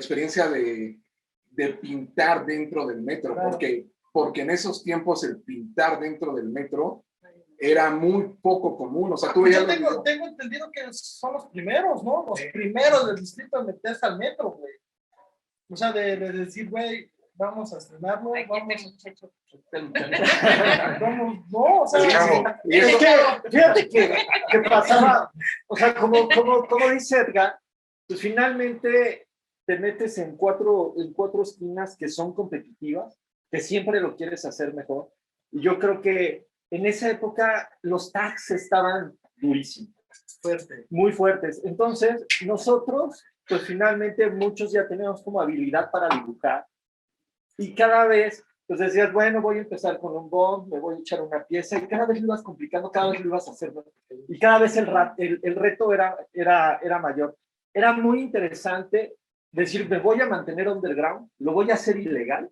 experiencia de pintar dentro del metro, Claro. porque en esos tiempos el pintar dentro del metro era muy poco común. O sea, tú veías Yo tengo entendido que son los primeros, ¿no? Los primeros del distrito en meterse al metro, güey. O sea, de decir, güey, vamos a estrenarlo, vamos, no, o sea, es que, fíjate que pasaba, o sea, como dice Edgar, pues finalmente te metes en cuatro esquinas que son competitivas, que siempre lo quieres hacer mejor. Y yo creo que en esa época los tags estaban durísimos. Muy fuertes. Entonces, nosotros, pues finalmente muchos ya teníamos como habilidad para dibujar. Y cada vez, pues decías, bueno, voy a empezar con un bomb, me voy a echar una pieza, y cada vez lo ibas complicando, cada vez lo ibas a hacer. Y cada vez el reto era mayor. Era muy interesante decir, me voy a mantener underground, lo voy a hacer ilegal,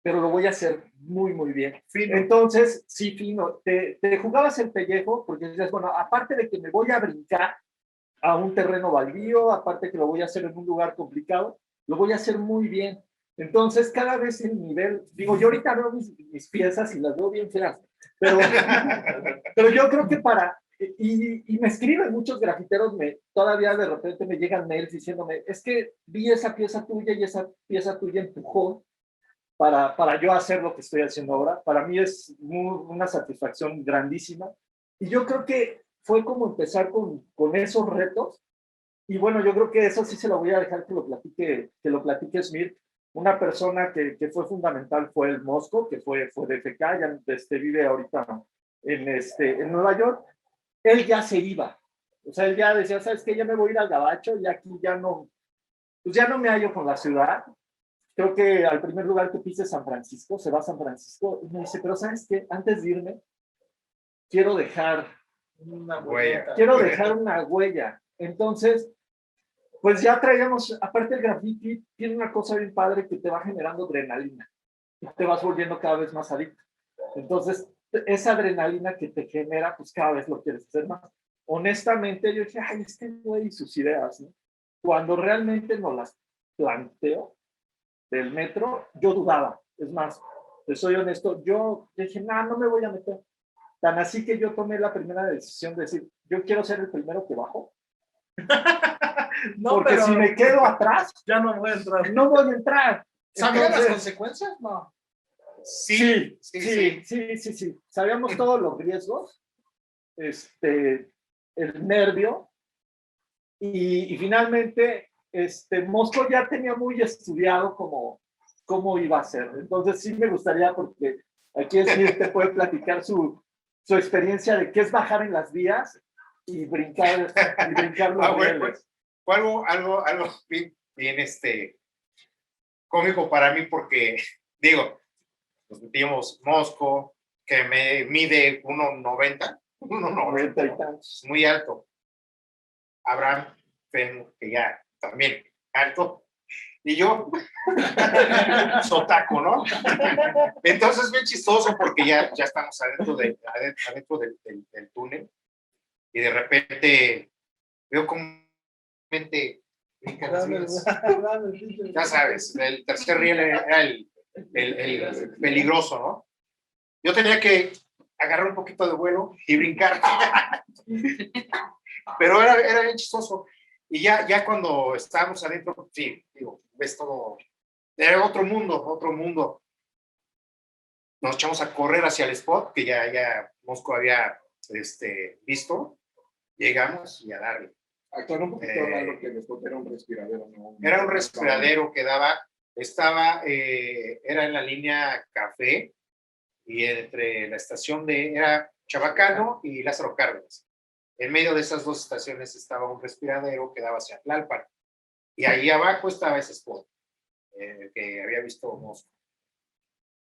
pero lo voy a hacer muy, muy bien. Fino. Entonces, sí, fino. Te jugabas el pellejo porque decías, bueno, aparte de que me voy a brincar a un terreno baldío, aparte que lo voy a hacer en un lugar complicado, lo voy a hacer muy bien. Entonces, cada vez el nivel, digo, yo ahorita veo mis piezas y las veo bien feas, pero yo creo que y me escriben muchos grafiteros, todavía de repente me llegan mails diciéndome, es que vi esa pieza tuya y esa pieza tuya empujó para yo hacer lo que estoy haciendo ahora. Para mí es una satisfacción grandísima. Y yo creo que fue como empezar con esos retos. Y bueno, yo creo que eso sí se lo voy a dejar que lo platique Smith. Una persona que fue fundamental fue el Mosco, que fue de FK, ya vive ahorita en Nueva York. Él ya se iba. O sea, él ya decía, ¿sabes qué? Ya me voy a ir al gabacho y aquí pues ya no me hallo con la ciudad. Creo que al primer lugar que pise San Francisco, se va a San Francisco, y me dice, pero ¿sabes qué? Antes de irme, quiero dejar una huella. Entonces, pues ya traíamos, aparte el graffiti, tiene una cosa bien padre que te va generando adrenalina, y te vas volviendo cada vez más adicto. Entonces, esa adrenalina que te genera, pues cada vez lo quieres hacer más. Honestamente, yo dije, ay, güey y sus ideas, ¿no? Cuando realmente no las planteo, del metro, yo dudaba. Es más, te soy honesto, yo dije, no me voy a meter. Tan así que yo tomé la primera decisión de decir, yo quiero ser el primero que bajo. Porque pero si me quedo atrás, ya no voy a entrar. No voy a entrar. ¿Sabían las consecuencias? No. Sí. Sabíamos todos los riesgos, el nervio, y finalmente Mosco ya tenía muy estudiado cómo iba a ser. Entonces sí me gustaría, porque aquí te puede platicar su experiencia de qué es bajar en las vías y brincar los rieles. Fue algo bien cómico para mí, porque digo, nos metimos Mosco, que me mide 1.90 y tantos, muy alto. Abraham Fenn, que ya también alto, y yo sotaco, ¿no? Entonces es bien chistoso porque ya estamos adentro del túnel, y de repente veo como gente ya sabes, el tercer riel era el peligroso, ¿no? Yo tenía que agarrar un poquito de vuelo y brincar. Pero era bien chistoso. Y ya cuando estábamos adentro, sí, digo, ves todo, era otro mundo. Nos echamos a correr hacia el spot, que ya Mosco había visto. Llegamos y a darle. Actuar un poquito hablando que el spot era un respiradero, ¿no? Era un respiradero que era en la línea Café, y entre la estación era Chabacano y Lázaro Cárdenas. En medio de esas dos estaciones estaba un respiradero que daba hacia Tlalpan, y ahí abajo estaba ese spot que había visto Mosco.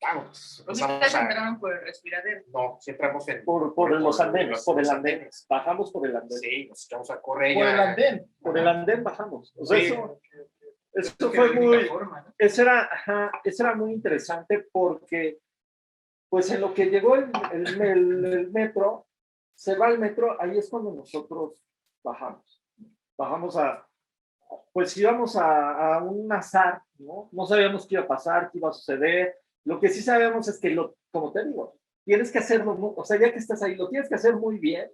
Vamos. ¿Ustedes entraron por el respiradero? No, sí entramos por los andenes, por el andén. Bajamos por el andén. Sí, nos echamos a correr. Por el andén bajamos. O sea, sí. Eso fue muy... Forma, ¿no? Eso era muy interesante, porque pues en lo que llegó el metro, se va el metro, ahí es cuando nosotros bajamos pues íbamos a un azar, ¿no? No sabíamos qué iba a pasar, qué iba a suceder. Lo que sí sabemos es que, como te digo, tienes que hacerlo, o sea, ya que estás ahí, lo tienes que hacer muy bien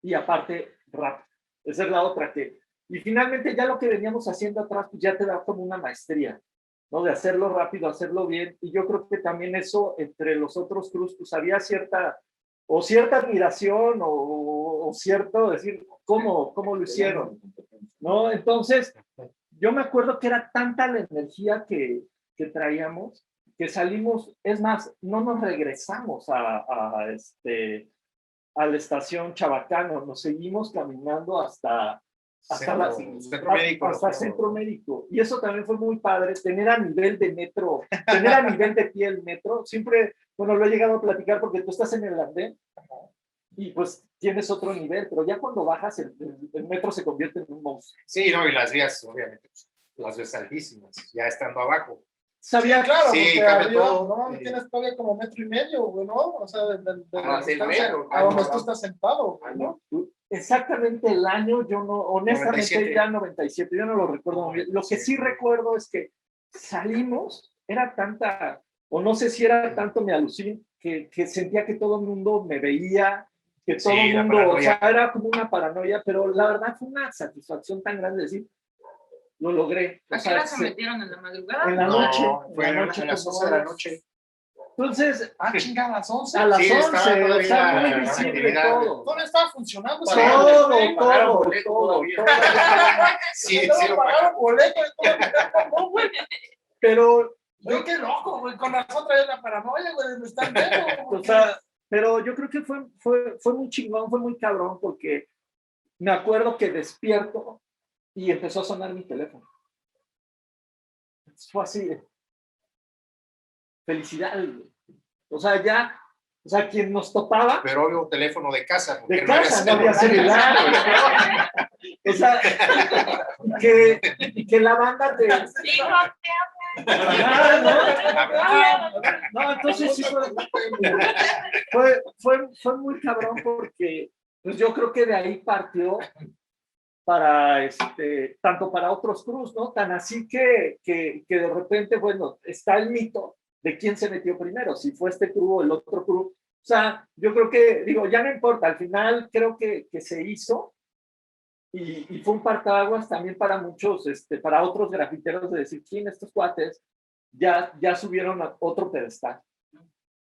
y aparte rápido. Esa es la otra que... Y finalmente ya lo que veníamos haciendo atrás, pues ya te da como una maestría, ¿no? De hacerlo rápido, hacerlo bien. Y yo creo que también eso, entre los otros crews, pues había cierta admiración o cierto decir, ¿cómo lo hicieron? ¿No? Entonces, yo me acuerdo que era tanta la energía que traíamos, que salimos, es más, no nos regresamos a la estación Chabacano, nos seguimos caminando hasta Centro médico. hasta Centro Médico. Y eso también fue muy padre, tener a nivel de metro, tener a nivel de pie el metro. Siempre, bueno, lo he llegado a platicar porque tú estás en el andén y pues tienes otro nivel, pero ya cuando bajas el metro se convierte en un monstruo. Sí, no, y las vías, obviamente, pues, las ves altísimas, ya estando abajo. Sabía, Claro, Sí, porque cabe arriba, todo. no, tienes todavía como 1.5 metros, güey, ¿no? O sea, Sí, metro. a donde tú estás sentado, güey, ¿no? exactamente el año, yo no, honestamente 97. ya 97, yo no lo recuerdo muy bien. Lo que sí recuerdo es que salimos, era tanta, o no sé si era tanto mi alucín, que sentía que todo el mundo me veía, que todo el la mundo, o sea, paranoia. era como una paranoia, pero la verdad fue una satisfacción tan grande decir, lo logré. O ¿A qué sea, hora se metieron en la madrugada? en la No, noche, fue en la noche, a las como 11 de la noche. Entonces, Chinga, a las 11. a las Sí, estaba 11, o todavía sea, muy la visible actividad. todo. Todavía estaba funcionando. esa Todo, madre, güey. todo. Sí, No, sí, pagaron boleto y todo. No, güey. Pero Güey, qué loco, güey. Con nosotros es la paranoia, güey. Me están viendo. o sea, pero yo creo que fue muy chingón, fue muy cabrón, porque me acuerdo que despierto y empezó a sonar mi teléfono. Fue así, felicidades, güey. O sea, ya, o sea, quien nos topaba, pero obvio teléfono de casa. porque de casa, no había celular, güey. O sea, que la banda te... Hijo, te No, entonces sí fue muy cabrón porque pues yo creo que de ahí partió para tanto para otros crews, ¿no? Tan así que de repente, bueno, está el mito de quién se metió primero, si fue este crew o el otro crew. O sea, yo creo que, digo, ya no importa, al final creo que se hizo y fue un partaguas también para muchos, para otros grafiteros de decir, ¿quién estos cuates? Ya subieron a otro pedestal.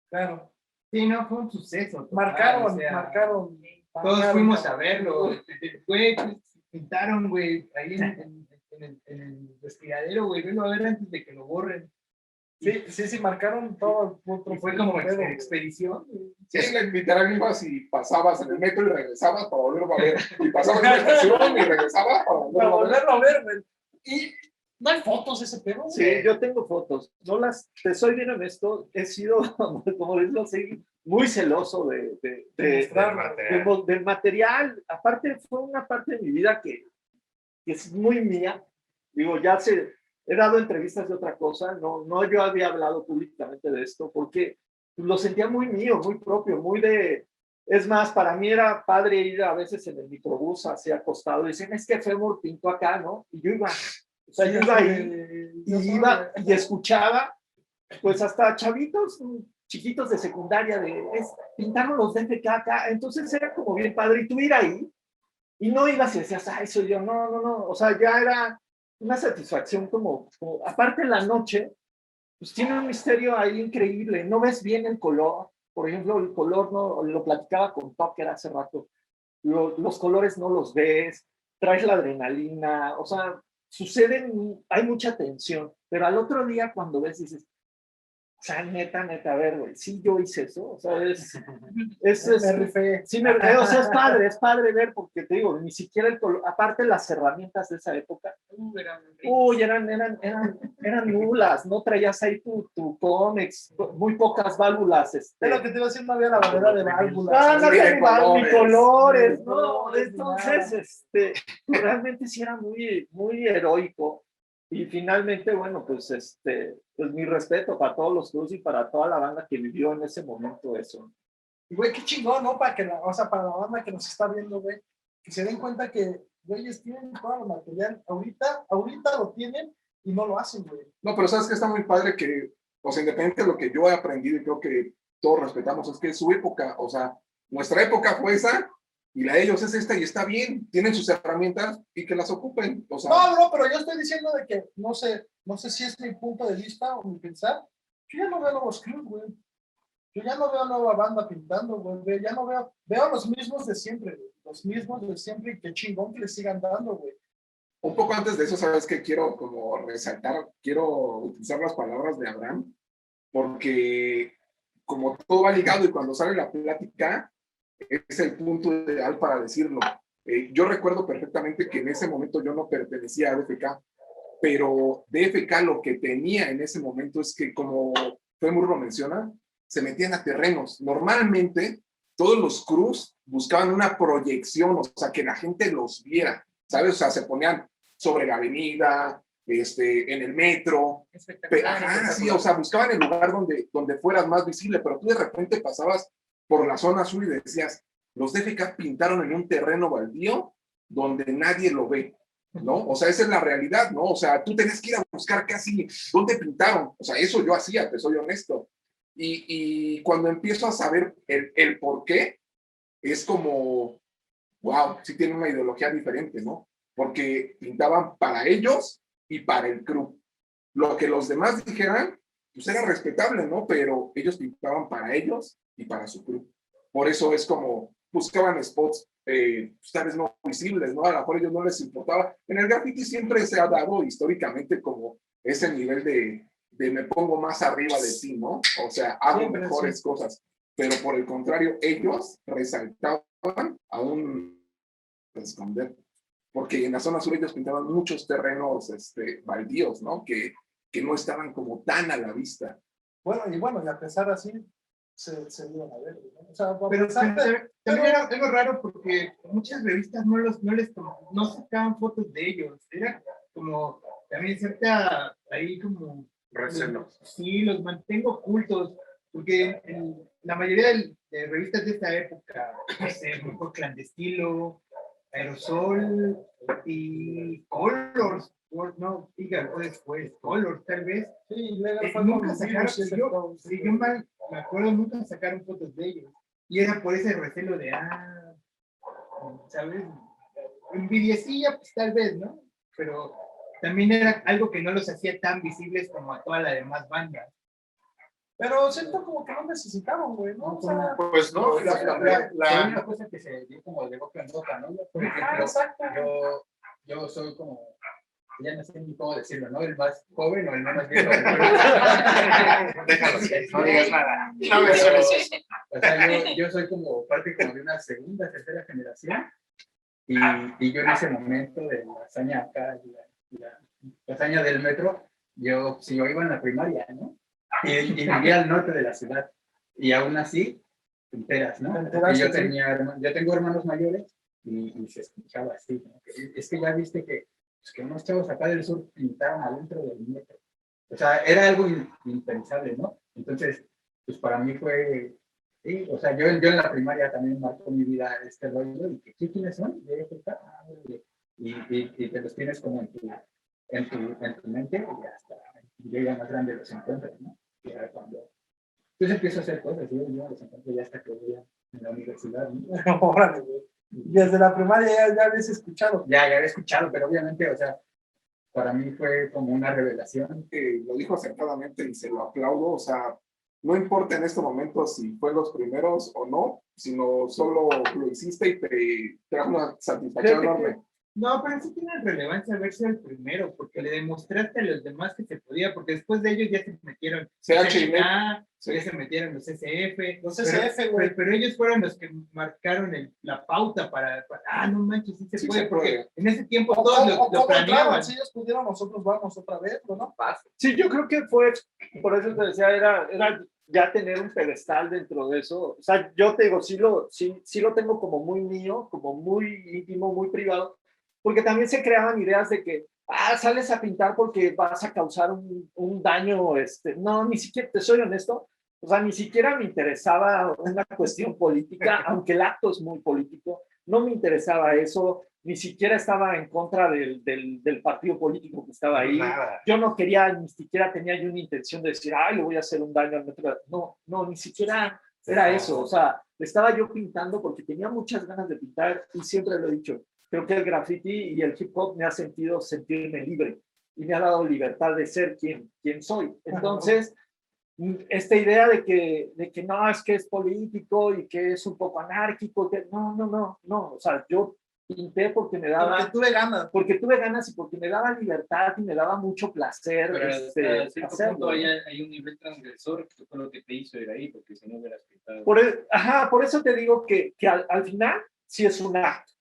Claro. Sí, no, fue un suceso. Marcaron, o sea, marcaron. Todos fuimos a verlo. Güey, pintaron, güey, ahí en el respiradero, güey. Venlo a ver antes de que lo borren. Sí, marcaron todo. Y fue como expedición. Sí, literal ibas y pasabas en el metro y regresabas para volverlo a ver. Y pasabas en la estación y regresabas para Para volverlo a ver. volverlo a ver, güey. Y no hay fotos de ese pedo. Sí, yo tengo fotos. No te soy bien honesto, he sido, como decirlo así, muy celoso del material. Aparte, fue una parte de mi vida que es muy mía. Digo, he dado entrevistas de otra cosa, no yo había hablado públicamente de esto, porque lo sentía muy mío, muy propio, muy de... Es más, para mí era padre ir a veces en el microbús así acostado y decían, es que Fémur pintó acá, ¿no? Y yo iba, o sea, yo iba ahí y escuchaba, pues hasta chavitos chiquitos de secundaria, pintaron los de FK acá, entonces era como bien padre, y tú ir ahí, y no ibas y decías, ay, soy yo, no, o sea, ya era una satisfacción como aparte en la noche, pues tiene un misterio ahí increíble, no ves bien el color, por ejemplo, el color, no, lo platicaba con Tucker hace rato, los colores no los ves, traes la adrenalina, o sea, hay mucha tensión, pero al otro día cuando ves dices, o sea, neta, a ver, güey, sí yo hice eso, o sea, Me rifé. sí, o sea, es padre ver, porque te digo, ni siquiera el color, aparte las herramientas de esa época, eran nulas, no traías ahí tu cómics, muy pocas válvulas, Es lo que te iba a decir, no había la variedad de válvulas. no había ni colores, Ni no, colores, entonces, realmente sí era muy, muy heroico, y finalmente, bueno, pues, pues mi respeto para todos los crews y para toda la banda que vivió en ese momento eso. Y güey, qué chingón, ¿no? Para la banda que nos está viendo, güey. que se den cuenta que, güeyes, tienen todo el material, ahorita lo tienen y no lo hacen, güey. No, pero sabes que está muy padre que, o sea, independiente de lo que yo he aprendido y creo que todos respetamos, es que su época, o sea, nuestra época fue esa y la de ellos es esta y está bien, tienen sus herramientas y que las ocupen, o sea. No, pero yo estoy diciendo de que, no sé si es mi punto de vista o mi pensar, yo ya no veo nuevos clubs, güey. Yo ya no veo nueva banda pintando, güey. Ya no veo los mismos de siempre, güey. Los mismos de siempre y qué chingón que les sigan dando, güey. Un poco antes de eso, sabes que quiero como resaltar, quiero utilizar las palabras de Abraham, porque como todo va ligado y cuando sale la plática, es el punto ideal para decirlo. Yo recuerdo perfectamente que en ese momento yo no pertenecía a DFK, pero DFK lo que tenía en ese momento es que, como Femur lo menciona, se metían a terrenos. Normalmente, todos los crews buscaban una proyección, o sea, que la gente los viera, ¿sabes? O sea, se ponían sobre la avenida, en el metro. Espectacular. Sí, o sea, buscaban el lugar donde fueras más visible, pero tú de repente pasabas por la zona sur y decías, los DFK pintaron en un terreno baldío donde nadie lo ve, ¿no? O sea, esa es la realidad, ¿no? O sea, tú tenés que ir a buscar casi dónde pintaron. O sea, eso yo hacía, te soy honesto. Y cuando empiezo a saber el por qué, es como, wow, sí tiene una ideología diferente, ¿no? Porque pintaban para ellos y para el crew. Lo que los demás dijeran, pues era respetable, ¿no? Pero ellos pintaban para ellos y para su crew. Por eso es como buscaban spots, pues, tal vez no visibles, ¿no? A lo mejor a ellos no les importaba. En el graffiti siempre se ha dado históricamente como ese nivel de me pongo más arriba de ti, ¿no? O sea, hago Siempre, mejores sí. cosas. Pero por el contrario, ellos resaltaban aún esconder. Porque en la zona sur ellos pintaban muchos terrenos baldíos, ¿no? Que no estaban como tan a la vista. Bueno, y a pesar así, se dieron a ver, ¿no? O sea, Pero también también era algo raro porque muchas revistas no sacaban fotos de ellos. Era como también cierta ahí como Recelo. sí, los mantengo ocultos porque la mayoría de revistas de esta época, no sé, Grupo Clandestino, Aerosol y Colors, no, diga, después, Colors tal vez. sí, Legal fue Nunca con sacaron, virus y ese yo, todo, si sí, yo güey. mal me acuerdo, nunca sacaron fotos de ellos. Y era por ese recelo de, ¿sabes? Envidiecilla, pues tal vez, ¿no? Pero también era algo que no los hacía tan visibles como a toda la demás banda. Pero siento como que no necesitaban, güey, ¿no? O sea, Pues no, Hay una cosa que se dio como de boca en boca, ¿no? Por ejemplo, exacto. yo soy como, ya no sé ni cómo decirlo, ¿no? El más joven o el menos viejo. déjalo, no digas nada. No menciones eso. O sea, yo soy como parte como de una segunda, tercera generación y yo en ese momento de la hazaña acá, la hazaña del metro, si yo iba en la primaria, ¿no? Y vivía al norte de la ciudad y aún así, te enteras, ¿no? Porque yo tengo hermanos mayores y se escuchaba así, ¿no? Es que ya viste que unos chavos acá del sur pintaron adentro del metro. O sea, era algo impensable, ¿no? Entonces, pues para mí fue, sí, o sea, yo en la primaria también marcó mi vida este rollo, y que, ¿quiénes son? Y te los tienes como en tu mente, y hasta llega más grande los encuentros, ¿no? Y era cuando, pues empiezo a hacer cosas, yo los encuentro ya hasta que voy en la universidad, ¿no? Órale, güey. Desde la primaria ya habías escuchado. Ya había escuchado, pero obviamente, o sea, para mí fue como una revelación. Lo dijo acertadamente y se lo aplaudo, o sea, no importa en este momento si fue los primeros o no, sino solo lo hiciste y te trajo una satisfacción enorme. No, pero sí tiene relevancia verse el primero, porque le demostraste a los demás que se podía, porque después de ellos ya se metieron CH, ya sí. se metieron los SF. Los SF, güey. Pero ellos fueron los que marcaron la pauta para, no manches, sí se Sí puede, se porque puede. en ese tiempo O todos lo cómo planeaban. entraron, si ellos pudieron, nosotros vamos otra vez, ¿no? Sí, yo creo que fue, por eso te decía, era ya tener un pedestal dentro de eso. O sea, yo te digo, sí lo tengo como muy mío, como muy íntimo, muy privado, porque también se creaban ideas de que, sales a pintar porque vas a causar un daño, no, ni siquiera, te soy honesto, o sea, ni siquiera me interesaba una cuestión política, aunque el acto es muy político, no me interesaba eso, ni siquiera estaba en contra del partido político que estaba ahí. Nada. Yo no quería, ni siquiera tenía yo una intención de decir, ay, le voy a hacer un daño al metro. No, no, ni siquiera era eso. O sea, estaba yo pintando porque tenía muchas ganas de pintar y siempre lo he dicho. Creo que el graffiti y el hip hop me ha sentido sentirme libre y me ha dado libertad de ser quien soy. Entonces, esta idea de que no, es que es político y que es un poco anárquico, que no. O sea, yo pinté porque me daba... Porque tuve ganas. Porque tuve ganas y porque me daba libertad y me daba mucho placer Pero hasta cierto hacerlo. punto hay un nivel transgresor que fue lo que te hizo ir ahí, porque si no hubieras pintado. Por eso te digo que al final sí es un acto,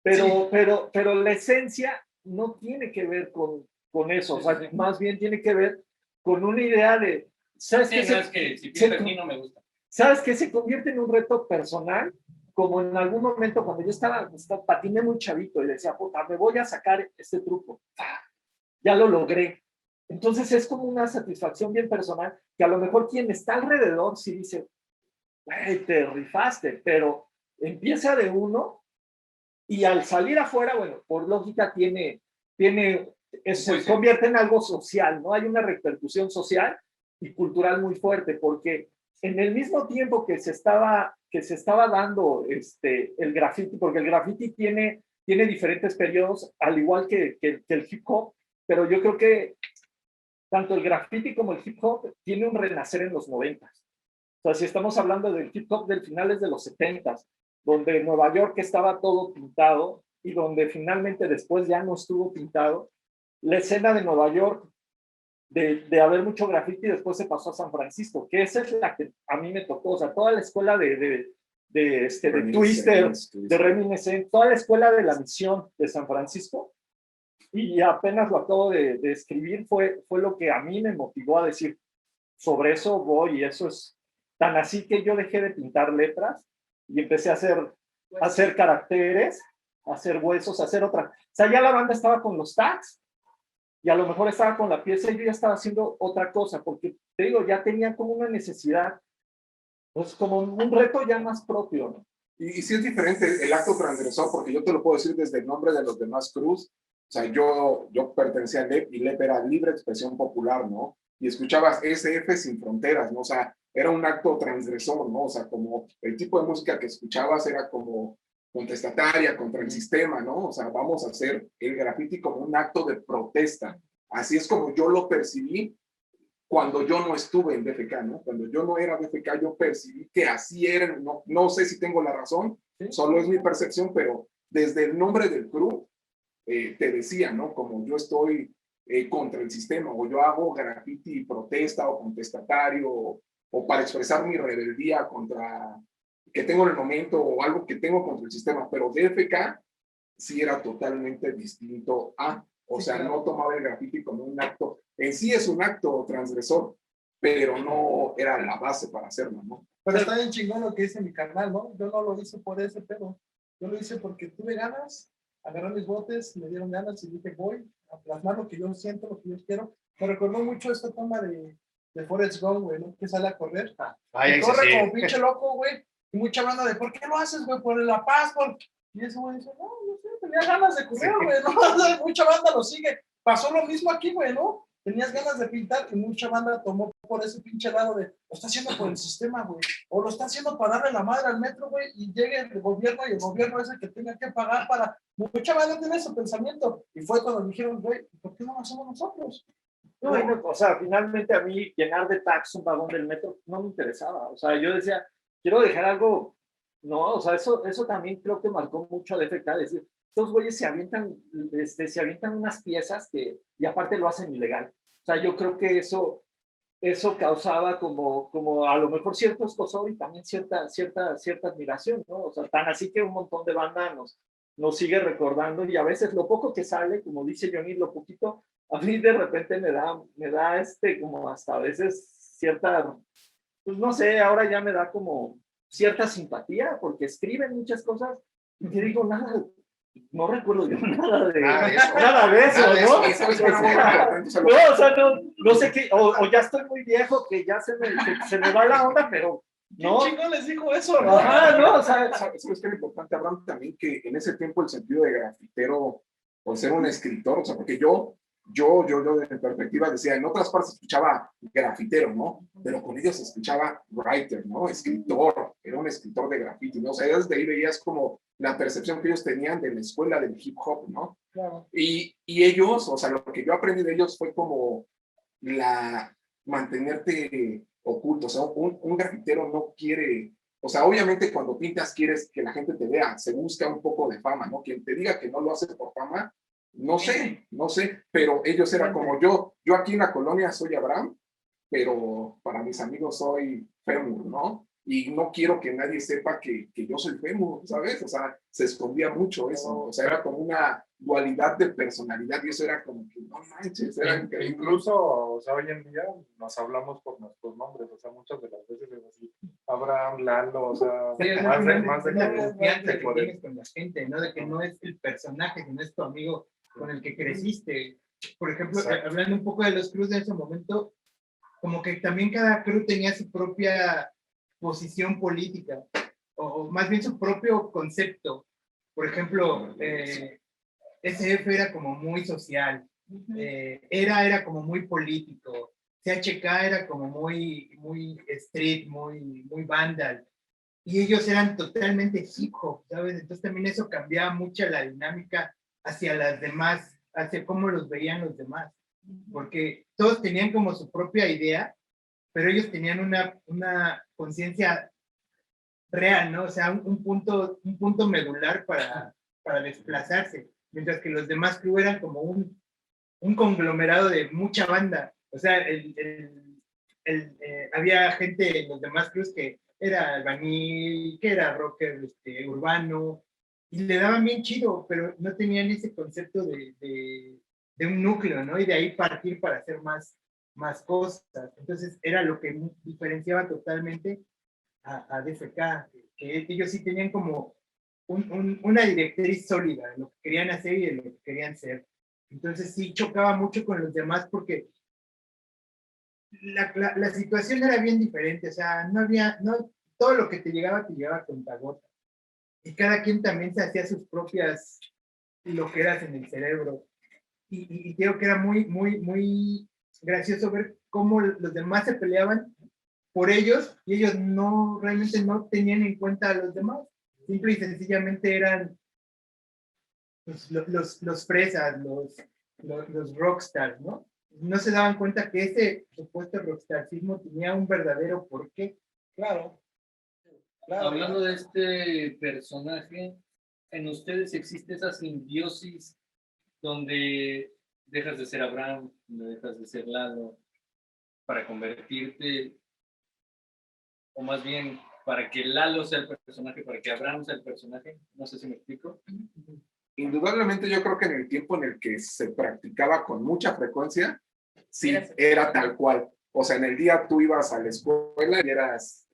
pero la esencia no tiene que ver con eso, o sea, más bien tiene que ver con una idea de, ¿sabes Sí, qué? no, es que si pintas aquí no me gusta. ¿Sabes qué? Se convierte en un reto personal, como en algún momento cuando yo patiné muy chavito y decía, puta, me voy a sacar este truco. Ya lo logré. Entonces es como una satisfacción bien personal, que a lo mejor quien está alrededor sí dice, güey, te rifaste, pero empieza de uno y al salir afuera, bueno, por lógica se convierte en algo social, ¿no? Hay una repercusión social y cultural muy fuerte, porque en el mismo tiempo que se estaba dando el graffiti, porque el graffiti tiene diferentes periodos, al igual que el hip hop, pero yo creo que tanto el graffiti como el hip hop tiene un renacer en los 90. O sea, si estamos hablando del hip hop del finales de los 70, donde Nueva York estaba todo pintado y donde finalmente después ya no estuvo pintado, la escena de Nueva York de haber mucho graffiti después se pasó a San Francisco, que esa es la que a mí me tocó, o sea, toda la escuela de Twister, de Reminiscence, toda la escuela de la misión de San Francisco, y apenas lo acabo de escribir, fue lo que a mí me motivó a decir, sobre eso voy, y eso es tan así que yo dejé de pintar letras y empecé a hacer caracteres, a hacer huesos, a hacer otra. O sea, ya la banda estaba con los tags, y a lo mejor estaba con la pieza y yo ya estaba haciendo otra cosa, porque te digo, ya tenía como una necesidad, pues como un reto ya más propio, ¿no? Y sí es diferente el acto transgresor, porque yo te lo puedo decir desde el nombre de los demás Cruz. O sea, yo pertenecía a LEP y LEP era Libre Expresión Popular, ¿no? Y escuchabas SF Sin Fronteras, ¿no? O sea, era un acto transgresor, ¿no? O sea, como el tipo de música que escuchabas era como contestataria contra el sistema, ¿no? O sea, vamos a hacer el graffiti como un acto de protesta. Así es como yo lo percibí cuando yo no estuve en DFK, ¿no? Cuando yo no era DFK, yo percibí que así eran, no sé si tengo la razón, solo es mi percepción, pero desde el nombre del crew, te decía, ¿no? Como yo estoy contra el sistema, o yo hago graffiti protesta o contestatario, o para expresar mi rebeldía contra que tengo en el momento, o algo que tengo contra el sistema, pero DFK sí era totalmente distinto a, o sea, no tomaba el graffiti como un acto, en sí es un acto transgresor, pero no era la base para hacerlo, ¿no? Pero está bien chingón lo que dice mi carnal, ¿no? Yo no lo hice por ese pedo. Yo lo hice porque tuve ganas, agarré mis botes, me dieron ganas y dije, voy a plasmar lo que yo siento, lo que yo quiero. Me recordó mucho esta toma de Forrest Gump, güey, ¿no? Que sale a correr. Y corre como pinche loco, güey. Y mucha banda de, ¿por qué lo haces, güey? Por la paz, Y ese güey dice, no sé, tenía ganas de correr, güey, ¿no? Mucha banda lo sigue. Pasó lo mismo aquí, güey, ¿no? Tenías ganas de pintar y mucha banda tomó por ese pinche lado de, lo está haciendo por el sistema, güey. O lo está haciendo para darle la madre al metro, güey, y llegue el gobierno y el gobierno es el que tenga que pagar para... Mucha banda tiene ese pensamiento. Y fue cuando dijeron, güey, ¿por qué no lo hacemos nosotros? No, o sea, finalmente a mí llenar de tags un vagón del metro no me interesaba. O sea, yo decía, quiero dejar algo, no, o sea, eso también creo que marcó mucho a DFK, es decir, estos güeyes se avientan unas piezas y aparte lo hacen ilegal. O sea, yo creo que eso causaba como a lo mejor cierto escozor y también cierta admiración, ¿no? O sea, tan así que un montón de banda nos sigue recordando y a veces lo poco que sale, como dice Johnny, lo poquito, a mí de repente me da como hasta a veces cierta, pues no sé, ahora ya me da como cierta simpatía porque escriben muchas cosas y te digo nada. No recuerdo yo nada de eso, ¿no? O sea, no sé qué, o ya estoy muy viejo, que ya se me va la onda, pero ¿no? ¿Quién chingón les dijo eso? No? Ajá, no, o sea, ¿Sabes qué es lo importante, Abraham? También que en ese tiempo el sentido de grafitero, o ser un escritor, o sea, porque yo de mi perspectiva decía, en otras partes escuchaba grafitero, ¿no? Pero con ellos escuchaba writer, ¿no? Escritor, era un escritor de graffiti, ¿no? O sea, desde ahí veías como la percepción que ellos tenían de la escuela del hip hop, ¿no? Claro. Y ellos, o sea, lo que yo aprendí de ellos fue como mantenerte oculto, o sea, un grafitero no quiere, o sea, obviamente cuando pintas quieres que la gente te vea, se busca un poco de fama, ¿no? Quien te diga que no lo hace por fama, no sé, pero ellos eran como yo aquí en la colonia soy Abraham, pero para mis amigos soy Fémur, ¿no? Y no quiero que nadie sepa que yo soy Fémur, ¿sabes? O sea, se escondía mucho eso, o sea, era como una dualidad de personalidad y eso era como que, no manches, era increíble. Incluso, o sea, hoy en día nos hablamos por nuestros nombres, o sea, muchas de las veces es así, Abraham, Lalo, o sea, Sí, o sea, más de la que confianza que por tienes con la gente, ¿no? De que no es el personaje, sino es tu amigo con el que creciste. Por ejemplo, Exacto. hablando un poco de los crews de ese momento, como que también cada crew tenía su propia posición política, o más bien su propio concepto. Por ejemplo, SF era como muy social, era como muy político, CHK era como muy street, muy vandal, y ellos eran totalmente hip hop, ¿sabes? Entonces también eso cambiaba mucho la dinámica hacia las demás, hacia cómo los veían los demás, porque todos tenían como su propia idea, pero ellos tenían una conciencia real, ¿no? O sea, un punto medular para desplazarse, mientras que los demás crew eran como un conglomerado de mucha banda. O sea, había gente en los demás crews que era albañil, que era rocker urbano, y le daban bien chido, pero no tenían ese concepto de un núcleo, ¿no? Y de ahí partir para hacer más cosas. Entonces era lo que diferenciaba totalmente a DFK, que ellos sí tenían como una directriz sólida de lo que querían hacer y de lo que querían ser. Entonces sí chocaba mucho con los demás porque la situación era bien diferente, o sea, todo lo que te llegaba con gota. Y cada quien también se hacía sus propias loqueras en el cerebro. Y creo que era muy gracioso ver cómo los demás se peleaban por ellos y ellos realmente no tenían en cuenta a los demás. Simple y sencillamente eran pues, los fresas, los rockstars, ¿no? No se daban cuenta que ese supuesto rockstarismo tenía un verdadero porqué. Claro. Hablando de este personaje, ¿en ustedes existe esa simbiosis donde dejas de ser Abraham, donde dejas de ser Lalo, para convertirte, o más bien, para que Lalo sea el personaje, para que Abraham sea el personaje? No sé si me explico. Indudablemente yo creo que en el tiempo en el que se practicaba con mucha frecuencia, sí, era tal cual. O sea, en el día tú ibas a la escuela y eras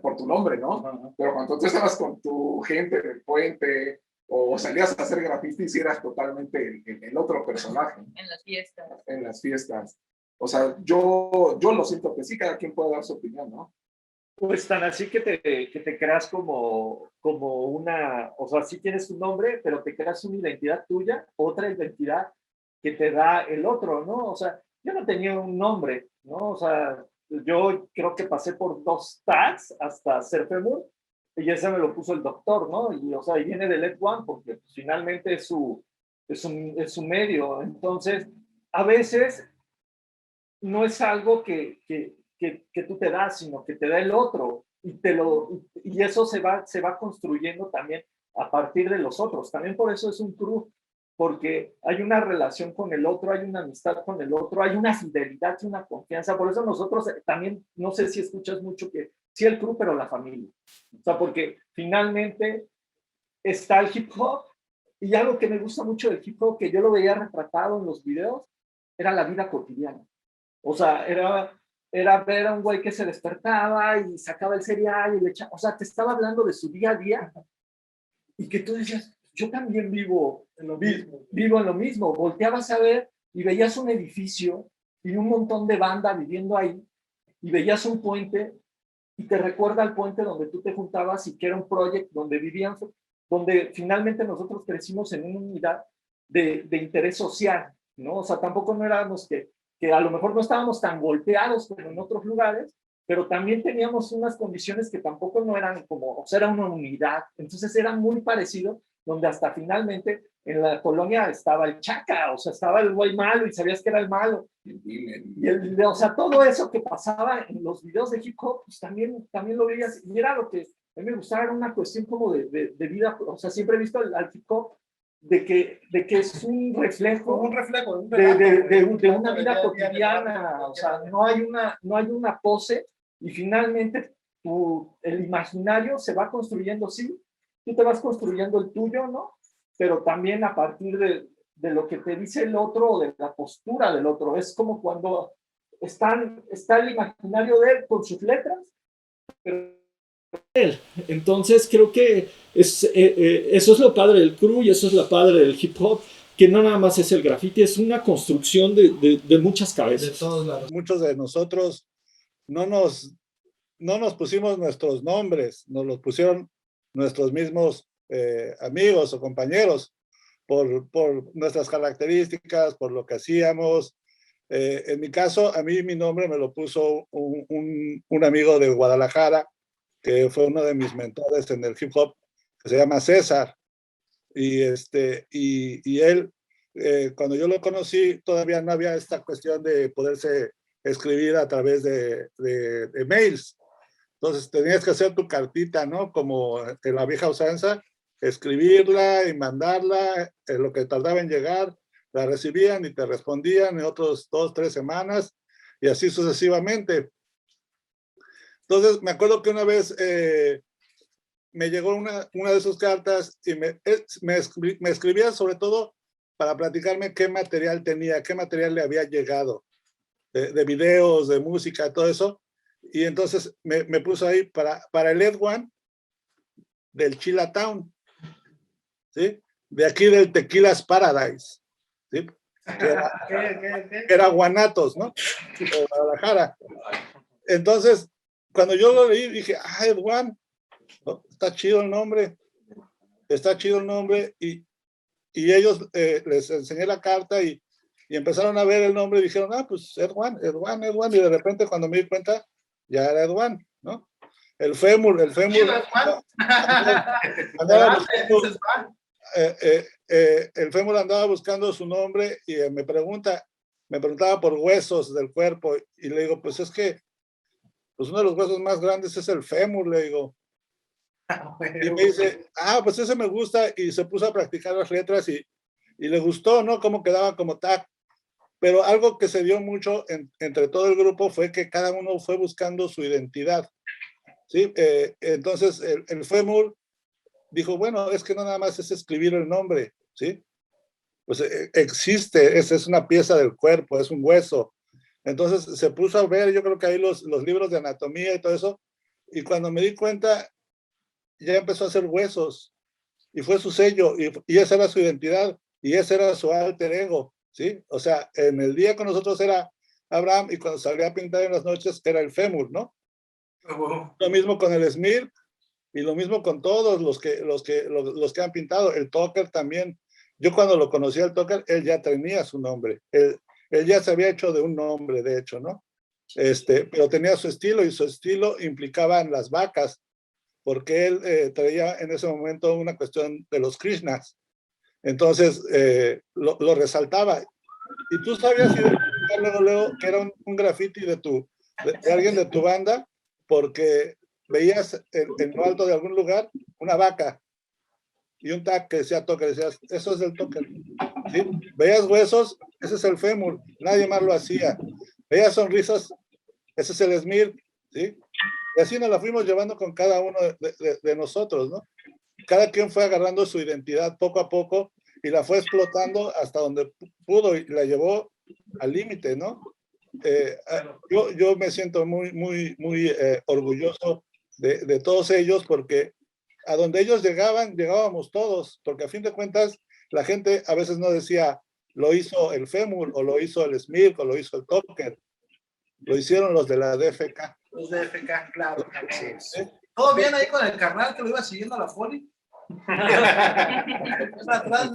por tu nombre, ¿no? Pero cuando tú estabas con tu gente del puente o salías a hacer grafitis, eras totalmente el otro personaje En las fiestas. en las fiestas. O sea, yo lo siento que sí, cada quien puede dar su opinión, ¿no? Pues tan así que te creas como una, o sea, sí tienes un nombre, pero te creas una identidad tuya, otra identidad que te da el otro, ¿no? O sea, yo no tenía un nombre, ¿no? O sea, yo creo que pasé por 2 tags hasta ser Femur, y ese me lo puso el doctor, ¿no? Y, o sea, y viene de Led One, porque pues, finalmente es su medio. Entonces, a veces no es algo que tú te das, sino que te da el otro y eso se va construyendo también a partir de los otros. También por eso es un crew, porque hay una relación con el otro, hay una amistad con el otro, hay una fidelidad y una confianza. Por eso nosotros también, no sé si escuchas mucho que sí el crew, pero la familia. O sea, porque finalmente está el hip hop y algo que me gusta mucho del hip hop, que yo lo veía retratado en los videos, era la vida cotidiana. O sea, era ver a un güey que se despertaba y sacaba el cereal y le echaba, o sea, te estaba hablando de su día a día y que tú decías, yo también vivo en lo mismo. Volteabas a ver y veías un edificio y un montón de banda viviendo ahí y veías un puente y te recuerda al puente donde tú te juntabas y que era un proyecto donde vivían, donde finalmente nosotros crecimos en una unidad de interés social, ¿no? O sea, tampoco no éramos que a lo mejor no estábamos tan golpeados como en otros lugares, pero también teníamos unas condiciones que tampoco no eran como, o sea, era una unidad, entonces era muy parecido, donde hasta finalmente en la colonia estaba el chaca, o sea, estaba el güey malo y sabías que era el malo. Y o sea, todo eso que pasaba en los videos de hip hop, pues también lo veías, y era lo que a mí me gustaba, era una cuestión como de vida, o sea, siempre he visto al hip hop de que es un reflejo, de una vida cotidiana, o sea, no hay una pose, y finalmente el imaginario se va construyendo, sí, tú te vas construyendo el tuyo, ¿no? Pero también a partir de lo que te dice el otro o de la postura del otro. Es como cuando está el imaginario de él con sus letras, pero él. Entonces creo que eso es lo padre del crew y eso es lo padre del hip hop, que no nada más es el graffiti, es una construcción de muchas cabezas. De todos lados. Muchos de nosotros no nos pusimos nuestros nombres, nos los pusieron nuestros mismos amigos o compañeros por nuestras características, por lo que hacíamos. En mi caso, a mí mi nombre me lo puso un amigo de Guadalajara, que fue uno de mis mentores en el hip hop, que se llama César. Y él, cuando yo lo conocí, todavía no había esta cuestión de poderse escribir a través de mails. Entonces tenías que hacer tu cartita, ¿no? Como en la vieja usanza, escribirla y mandarla, en lo que tardaba en llegar, la recibían y te respondían en otros 2, 3 semanas, y así sucesivamente. Entonces me acuerdo que una vez me llegó una de sus cartas y me escribía sobre todo para platicarme qué material tenía, qué material le había llegado, de videos, de música, todo eso. Y entonces me puso ahí para el Ed One del Chilatown, ¿sí? De aquí del Tequilas Paradise, ¿sí? Que era Guanatos, ¿no? De Guadalajara. Entonces, cuando yo lo leí, dije, Ed One, ¿no? Está chido el nombre, y ellos les enseñé la carta y empezaron a ver el nombre y dijeron, pues Ed One, y de repente cuando me di cuenta, ya era Ed One, ¿no? El fémur el fémur andaba buscando su nombre y me preguntaba por huesos del cuerpo y le digo, pues es que pues uno de los huesos más grandes es el fémur, le digo. Y me dice, pues ese me gusta, y se puso a practicar las letras y le gustó, ¿no? Cómo quedaba como tag. Pero algo que se dio mucho entre todo el grupo fue que cada uno fue buscando su identidad, ¿sí? Entonces el fémur dijo, bueno, es que no nada más es escribir el nombre, ¿sí? Pues existe, es una pieza del cuerpo, es un hueso. Entonces se puso a ver, yo creo que ahí los libros de anatomía y todo eso, y cuando me di cuenta, ya empezó a hacer huesos, y fue su sello, y esa era su identidad, y ese era su alter ego, ¿sí? O sea, en el día con nosotros era Abraham, y cuando salía a pintar en las noches era el fémur, ¿no? Lo mismo con el Smir, y lo mismo con todos los que han pintado. El Tucker también. Yo cuando lo conocí al Tucker, él ya tenía su nombre. Él ya se había hecho de un nombre, de hecho, ¿no? Pero tenía su estilo, y su estilo implicaba en las vacas, porque él traía en ese momento una cuestión de los Krishnas. Entonces, lo resaltaba. Y tú sabías luego que era un graffiti de alguien de tu banda, porque veías en lo alto de algún lugar una vaca y un tag que decía Tucker, decías, eso es del Tucker, ¿sí? Veías huesos, ese es el fémur, nadie más lo hacía. Veías sonrisas, ese es el Smir, ¿sí? Y así nos la fuimos llevando con cada uno de nosotros, ¿no? Cada quien fue agarrando su identidad poco a poco y la fue explotando hasta donde pudo y la llevó al límite, ¿no? Yo me siento muy orgulloso de todos ellos, porque a donde ellos llegábamos todos, porque a fin de cuentas la gente a veces no decía, lo hizo el fémur, o lo hizo el Smith, o lo hizo el Tucker. lo hicieron los de la DFK. Los de FK, claro. Sí. ¿Todo bien ahí con el carnal que lo iba siguiendo a la foli? Atrás,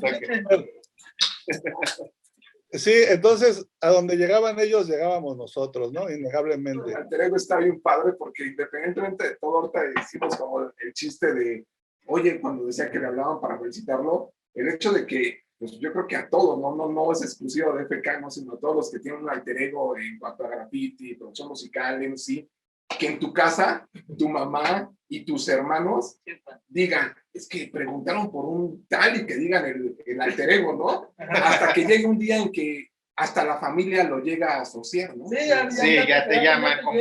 Sí, entonces a donde llegaban ellos, llegábamos nosotros, ¿no? Innegablemente. El alter ego está bien padre porque independientemente de todo, ahorita hicimos como el chiste de, oye, cuando decía que le hablaban para felicitarlo, el hecho de que, pues yo creo que a todos, no es exclusivo de FK, no, sino a todos los que tienen un alter ego en cuanto a graffiti, producción musical, en sí, que en tu casa, tu mamá y tus hermanos digan, es que preguntaron por un tal y que digan el alter ego, ¿no? Hasta que llegue un día en que hasta la familia lo llega a asociar, ¿no? Sí, ya te llaman como-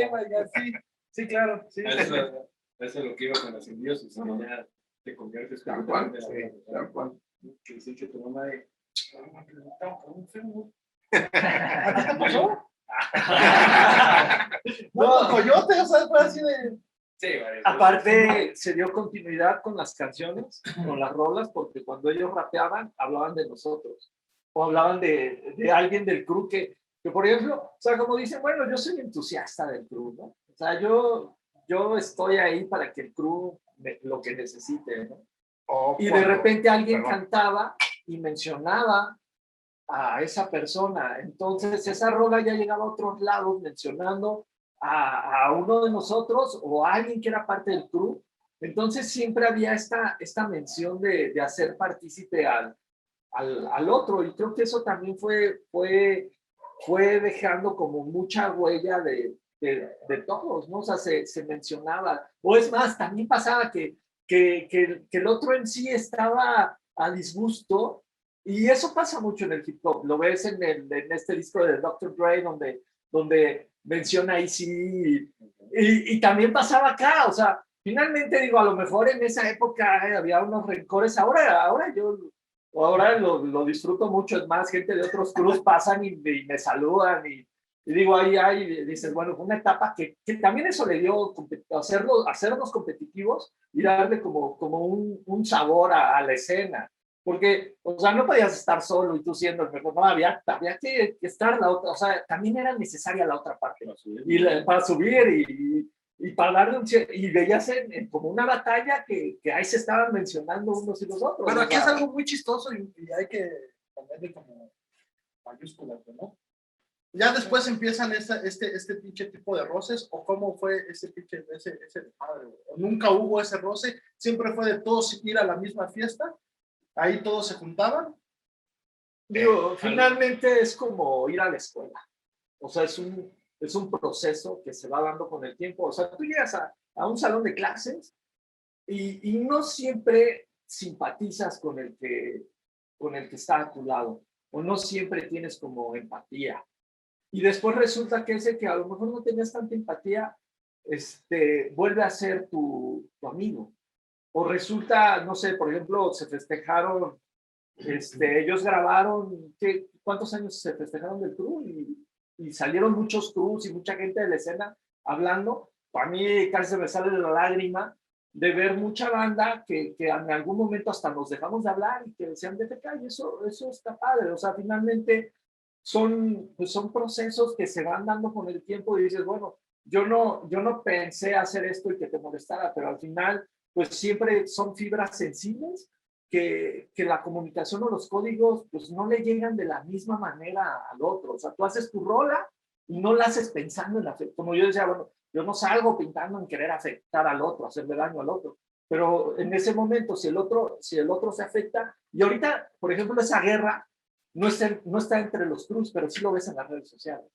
Sí, claro. Sí, Eso es lo que iba con las simbiosis, ¿no? Ya te conviertes Tal cual, completamente en sí, tal cual. que dice que tu mamá de, me preguntaban por un Facebook. ¿A ti te pasó? No, coyote, o sea, fue así de. Sí, varias Aparte, se dio continuidad con las canciones, con las rolas, porque cuando ellos rapeaban, hablaban de nosotros. O hablaban de alguien del crew que, por ejemplo, o sea, como dicen, bueno, yo soy entusiasta del crew, ¿no? O sea, yo estoy ahí para que el crew lo que necesite, ¿no? O Y de cuando- repente alguien perdón. cantaba y mencionaba a esa persona. Entonces esa rola ya llegaba a otros lados mencionando a uno de nosotros o a alguien que era parte del crew. Entonces siempre había esta mención de hacer partícipe al otro y creo que eso también fue dejando como mucha huella de todos, ¿no? O sea, se mencionaba. O es más, también pasaba que el otro en sí estaba a disgusto y eso pasa mucho en el hip hop. Lo ves en este disco de Dr. Dre donde menciona ahí sí y también pasaba acá. O sea, finalmente digo, a lo mejor en esa época había unos rencores. Ahora lo disfruto mucho. Es más, gente de otros crews pasan y me saludan y digo, ahí dices, bueno, fue una etapa que también eso le dio hacernos competitivos y darle como un sabor a la escena. Porque, o sea, no podías estar solo y tú siendo el mejor, no, había que estar la otra, o sea, también era necesaria la otra parte. Para subir y para darle y veías como una batalla que ahí se estaban mencionando unos y los otros. Bueno, aquí o es sea, algo muy chistoso y hay que ponerle como mayúsculas, ¿no? Ya después empiezan este pinche tipo de roces, o cómo fue ese pinche, ese madre, güey. O nunca hubo ese roce, siempre fue de todos ir a la misma fiesta, ahí todos se juntaban. Digo, finalmente es como ir a la escuela. O sea, es un proceso que se va dando con el tiempo. O sea, tú llegas a un salón de clases y no siempre simpatizas con el que está a tu lado, o no siempre tienes como empatía. Y después resulta que ese que a lo mejor no tenías tanta empatía, vuelve a ser tu amigo. O resulta, no sé, por ejemplo, se festejaron, ellos grabaron, ¿cuántos años se festejaron del crew? Y salieron muchos crews y mucha gente de la escena hablando. Para mí casi se me sale la lágrima de ver mucha banda que en algún momento hasta nos dejamos de hablar y que decían de FK, y eso está padre. O sea, finalmente son procesos que se van dando con el tiempo y dices, bueno, yo no pensé hacer esto y que te molestara, pero al final, pues siempre son fibras sensibles que la comunicación o los códigos pues no le llegan de la misma manera al otro. O sea, tú haces tu rola y no la haces pensando en la fe. Como yo decía, bueno, yo no salgo pintando en querer afectar al otro, hacerle daño al otro. Pero en ese momento, si el otro se afecta, y ahorita, por ejemplo, esa guerra no está entre los crews, pero sí lo ves en las redes sociales.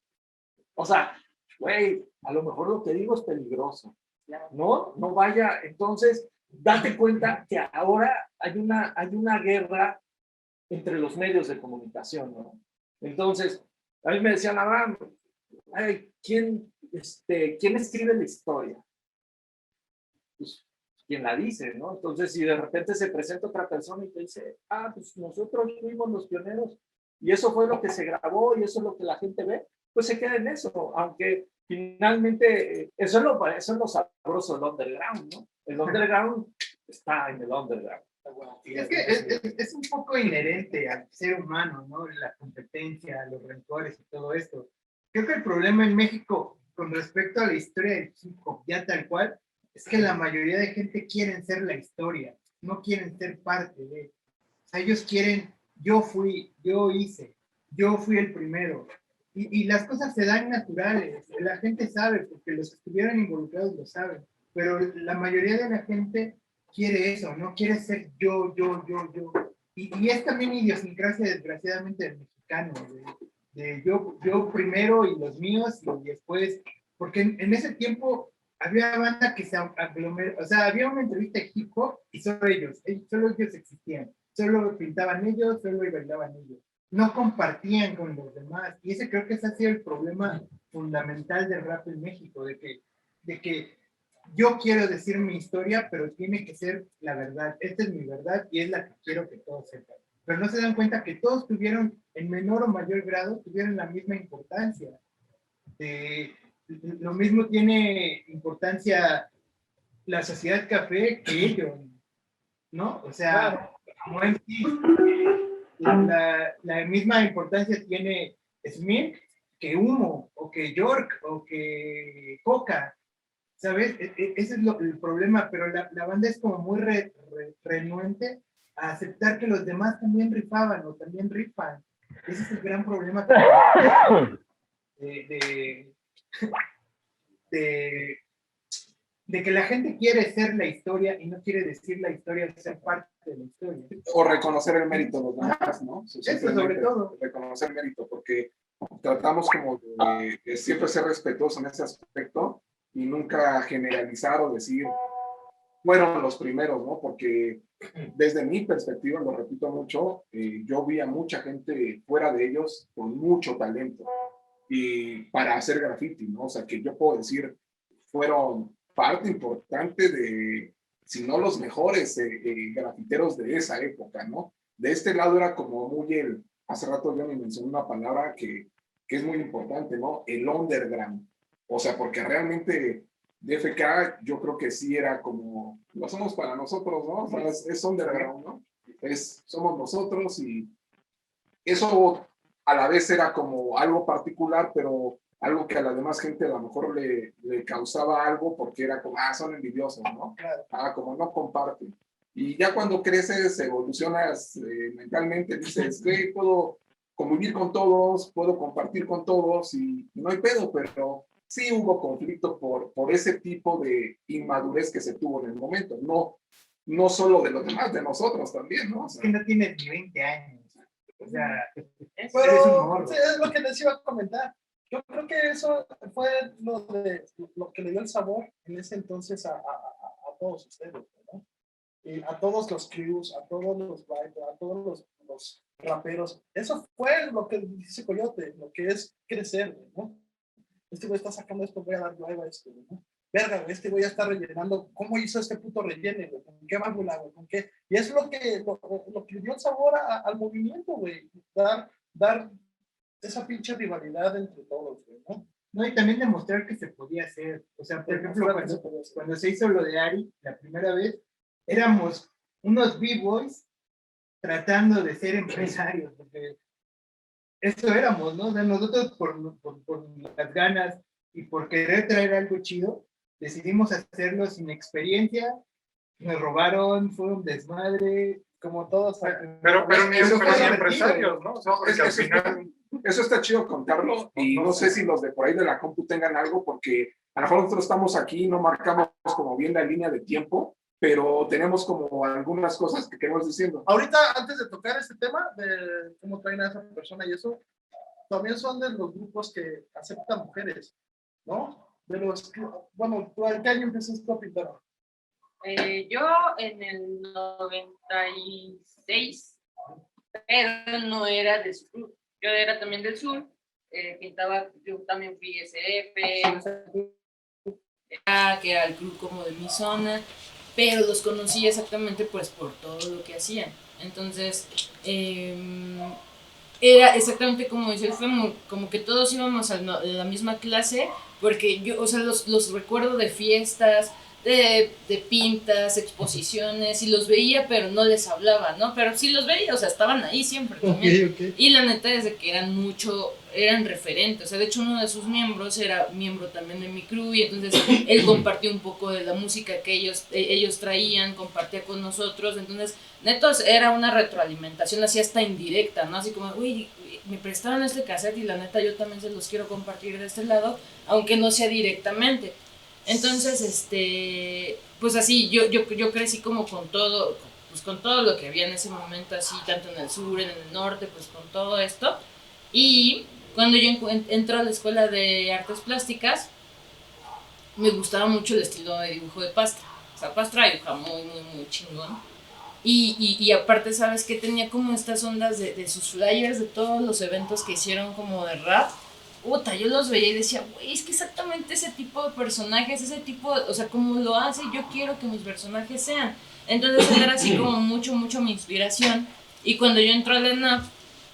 O sea, güey, a lo mejor lo que digo es peligroso. No vaya. Entonces, date cuenta que ahora hay una guerra entre los medios de comunicación, ¿no? Entonces, a mí me decían, ¿quién escribe la historia? Pues, ¿quién la dice, no? Entonces, si de repente se presenta otra persona y te dice, pues nosotros fuimos los pioneros y eso fue lo que se grabó y eso es lo que la gente ve, pues se queda en eso, aunque finalmente eso es lo sabroso del underground, ¿no? El underground está en el underground. Es que es un poco inherente al ser humano, ¿no? La competencia, los rencores y todo esto. Creo que el problema en México con respecto a la historia del hip hop, ya tal cual, es que la mayoría de gente quieren ser la historia, no quieren ser parte de. O sea, ellos quieren, yo fui, yo hice, yo fui el primero. Y las cosas se dan naturales, la gente sabe, porque los que estuvieron involucrados lo saben, pero la mayoría de la gente quiere eso, no quiere ser yo. Y es también idiosincrasia, desgraciadamente, del mexicano, de yo primero y los míos, y después, porque en ese tiempo había banda que se aglomeró, o sea, había una entrevista de hip hop y solo ellos existían, solo pintaban ellos, solo bailaban ellos, no compartían con los demás, y ese creo que ese ha sido el problema fundamental del rap en México, de que yo quiero decir mi historia, pero tiene que ser la verdad, esta es mi verdad y es la que quiero que todos sepan, pero no se dan cuenta que todos tuvieron, en menor o mayor grado, tuvieron la misma importancia. Lo mismo tiene importancia la sociedad café que ellos, ¿no? O sea, como en sí, la misma importancia tiene Smith que Humo, o que York, o que Coca, ¿sabes? Ese es el problema, pero la banda es como muy renuente a aceptar que los demás también rifaban o también rifan. Ese es el gran problema de que la gente quiere ser la historia y no quiere decir la historia, ser parte de la historia. O reconocer el mérito de los demás, ¿no? Eso sobre todo. Reconocer el mérito, porque tratamos como de siempre ser respetuosos en ese aspecto y nunca generalizar o decir fueron los primeros, ¿no? Porque desde mi perspectiva, lo repito mucho, yo vi a mucha gente fuera de ellos con mucho talento y para hacer graffiti, ¿no? O sea, que yo puedo decir, fueron parte importante de, si no los mejores grafiteros de esa época, ¿no? De este lado era como muy hace rato yo me mencioné una palabra que es muy importante, ¿no? El underground. O sea, porque realmente DFK yo creo que sí era como, lo somos para nosotros, ¿no? O sea, es underground, ¿no? Somos nosotros y eso a la vez era como algo particular, pero algo que a la demás gente a lo mejor le causaba algo porque era como, son envidiosos, ¿no? Como no comparten. Y ya cuando creces, evolucionas mentalmente, dices, puedo convivir con todos, puedo compartir con todos y no hay pedo, pero sí hubo conflicto por ese tipo de inmadurez que se tuvo en el momento, no solo de los demás, de nosotros también, ¿no? O sea, es que no tienes ni 20 años. O sea, pero es lo que les iba a comentar. Yo creo que eso fue lo que le dio el sabor en ese entonces a todos ustedes, ¿no? Y a todos los crews, a todos los writers, a todos los raperos. Eso fue lo que dice Coyote, lo que es crecer, ¿no? Este güey está sacando esto, voy a dar nueva a esto, ¿no? Verga, este güey ya está rellenando. ¿Cómo hizo este puto relleno, güey? ¿Con qué válvula, güey? ¿Con qué? Y es lo que dio el sabor al movimiento, güey. Dar esa pinche rivalidad entre todos, güey, ¿no? No, y también demostrar que se podía hacer. O sea, por ejemplo, cuando se hizo lo de Ari, la primera vez, éramos unos b-boys tratando de ser empresarios, porque eso éramos, ¿no? O sea, nosotros por las ganas y por querer traer algo chido, decidimos hacerlo sin experiencia, nos robaron, fue un desmadre, como todos. Pero ni eso empresarios, ¿no? O sea, porque al final... Eso está chido contarlo y no sé si los de por ahí de la compu tengan algo porque a lo mejor nosotros estamos aquí, no marcamos como bien la línea de tiempo, pero tenemos como algunas cosas que queremos diciendo. Ahorita, antes de tocar este tema de cómo traen a esa persona y eso, también son de los grupos que aceptan mujeres, ¿no? De los, bueno, ¿tú a qué año empezaste a pintar? Yo en el 96, pero no era de su club. Yo era también del sur, pintaba, yo también fui SF, que era el club como de mi zona, pero los conocí exactamente pues por todo lo que hacían. Entonces, era exactamente como dice el Femo, como que todos íbamos a la misma clase, porque yo, o sea, los recuerdo de fiestas, de pintas, exposiciones, y los veía, pero no les hablaba, ¿no? Pero sí los veía, o sea, estaban ahí siempre también. Ok. Y la neta es de que eran referentes, o sea, de hecho uno de sus miembros era miembro también de mi crew, y entonces él compartió un poco de la música que ellos traían, compartía con nosotros, entonces netos era una retroalimentación así hasta indirecta, ¿no? Así como, uy, me prestaron este cassette y la neta yo también se los quiero compartir de este lado, aunque no sea directamente. Entonces, pues así, yo crecí como con todo, pues con todo lo que había en ese momento, así, tanto en el sur, en el norte, pues con todo esto. Y cuando yo entro a la escuela de artes plásticas, me gustaba mucho el estilo de dibujo de Pastra. O sea, Pastra dibuja muy, muy, muy chingón. Y aparte, ¿sabes qué? Tenía como estas ondas de sus flyers, de todos los eventos que hicieron como de rap. Puta, yo los veía y decía, güey, es que exactamente ese tipo de personajes, ese tipo, o sea, como lo hace, yo quiero que mis personajes sean. Entonces él era así como mucho, mucho mi inspiración. Y cuando yo entro a la ENAP,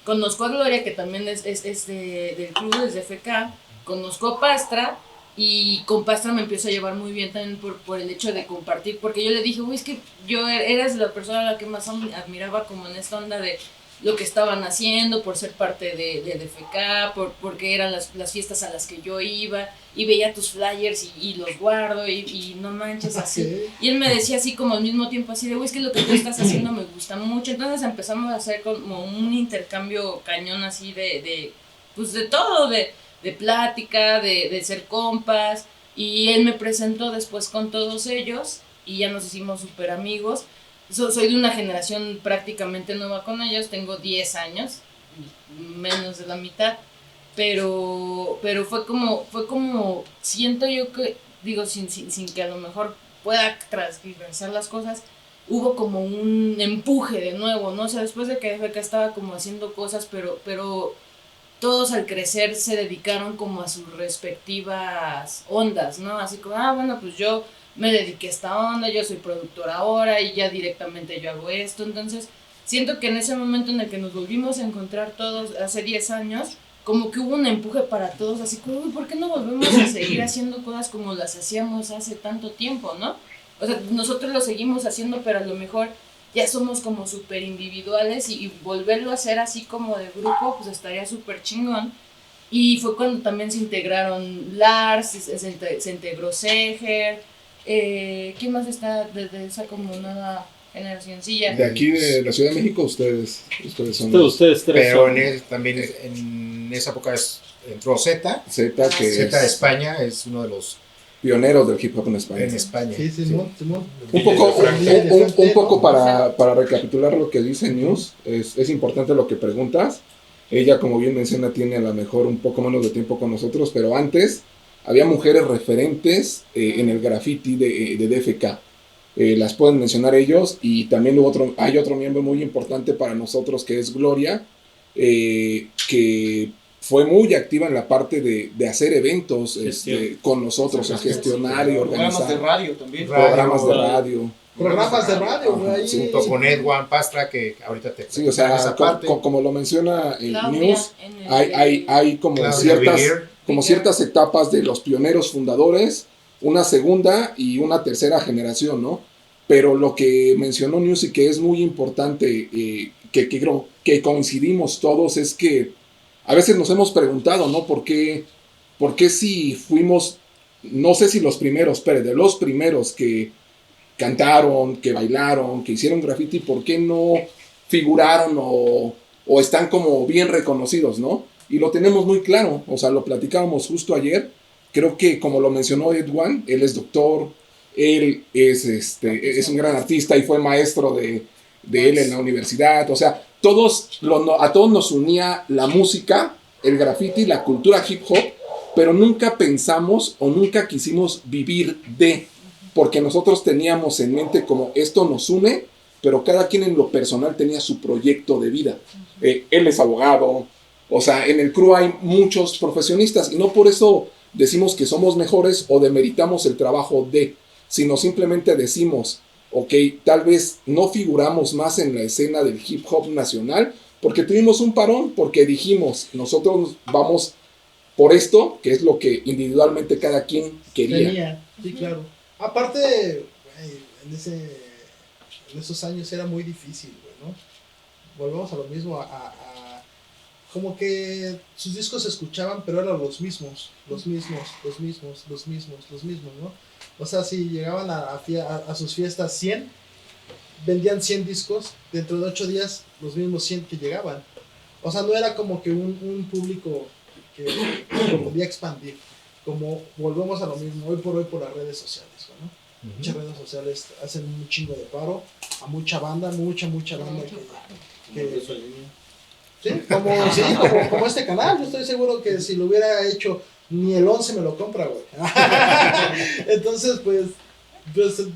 conozco a Gloria, que también es del club, desde FK, conozco a Pastra, y con Pastra me empiezo a llevar muy bien también por el hecho de compartir, porque yo le dije, güey, es que yo eras la persona a la que más admiraba como en esta onda de lo que estaban haciendo, por ser parte de DFK, porque eran las fiestas a las que yo iba, y veía tus flyers y los guardo, y no manches así. Ok. Y él me decía así como al mismo tiempo, así de, güey, es que lo que tú estás haciendo me gusta mucho. Entonces empezamos a hacer como un intercambio cañón así pues de todo, de plática, de ser compas, y él me presentó después con todos ellos, y ya nos hicimos súper amigos. Soy de una generación prácticamente nueva con ellos, tengo 10 años, menos de la mitad, pero fue como, siento yo que, digo, sin que a lo mejor pueda transversar las cosas, hubo como un empuje de nuevo, ¿no? O sea, después de que FK estaba como haciendo cosas, pero todos al crecer se dedicaron como a sus respectivas ondas, ¿no? Así como, bueno, pues yo me dediqué a esta onda, yo soy productora ahora y ya directamente yo hago esto. Entonces, siento que en ese momento en el que nos volvimos a encontrar todos hace 10 años, como que hubo un empuje para todos, así como, uy, ¿por qué no volvemos a seguir haciendo cosas como las hacíamos hace tanto tiempo, ¿no? O sea, nosotros lo seguimos haciendo, pero a lo mejor ya somos como súper individuales y volverlo a hacer así como de grupo, pues estaría súper chingón. Y fue cuando también se integraron Lars, se integró Seger, ¿quién más está desde esa como nueva generacioncilla? De aquí de la Ciudad de México, ustedes son Ustedes tres Pero son. también en esa época entró Z. Z, que Z de es España es uno de los pioneros del hip hop en España. en España. Sí, Simón. Un poco para recapitular lo que dice News, es importante lo que preguntas. Ella, como bien menciona, tiene a lo mejor un poco menos de tiempo con nosotros, pero antes había mujeres referentes en el graffiti de DFK. Las pueden mencionar ellos, y también hay otro miembro muy importante para nosotros, que es Gloria, que fue muy activa en la parte de hacer eventos con nosotros, a gestionar y organizar. Programas de radio también. Programas de radio. Programas de radio, güey. Ahí. Sí, Junto con Edwan Pastra, que ahorita te Sí, o sea, esa parte. como lo menciona Claudia, News, en el- hay como Claudia Viguer. ciertas etapas de los pioneros fundadores, una segunda y una tercera generación, ¿no? Pero lo que mencionó News y que es muy importante, que creo que coincidimos todos, es que a veces nos hemos preguntado, ¿no? ¿Por qué si fuimos, no sé si los primeros, pero de los primeros que cantaron, que bailaron, que hicieron graffiti, ¿por qué no figuraron o están como bien reconocidos, ¿no? Y lo tenemos muy claro, o sea, lo platicábamos justo ayer. Creo que, como lo mencionó Edwan, él es doctor, él es un gran artista y fue maestro de él en la universidad. O sea, a todos nos unía la música, el graffiti, la cultura hip hop, pero nunca pensamos o nunca quisimos vivir porque nosotros teníamos en mente como esto nos une, pero cada quien en lo personal tenía su proyecto de vida. Él es abogado, o sea, en el crew hay muchos profesionistas, y no por eso decimos que somos mejores o demeritamos el trabajo sino simplemente decimos, ok, tal vez no figuramos más en la escena del hip hop nacional porque tuvimos un parón, porque dijimos, nosotros vamos por esto, que es lo que individualmente cada quien quería. Sí, claro. Aparte, güey, en esos años era muy difícil, güey, ¿no? Volvemos a lo mismo, como que sus discos se escuchaban, pero eran los mismos, ¿no? O sea, si llegaban a sus fiestas 100, vendían 100 discos, dentro de 8 días los mismos 100 que llegaban. O sea, no era como que un público que lo podía expandir. Como volvemos a lo mismo, hoy por las redes sociales, ¿no? Muchas redes sociales hacen un chingo de paro a mucha banda, mucha banda que sí, como este canal. Yo estoy seguro que si lo hubiera hecho, ni el 11 me lo compra, güey. Entonces, pues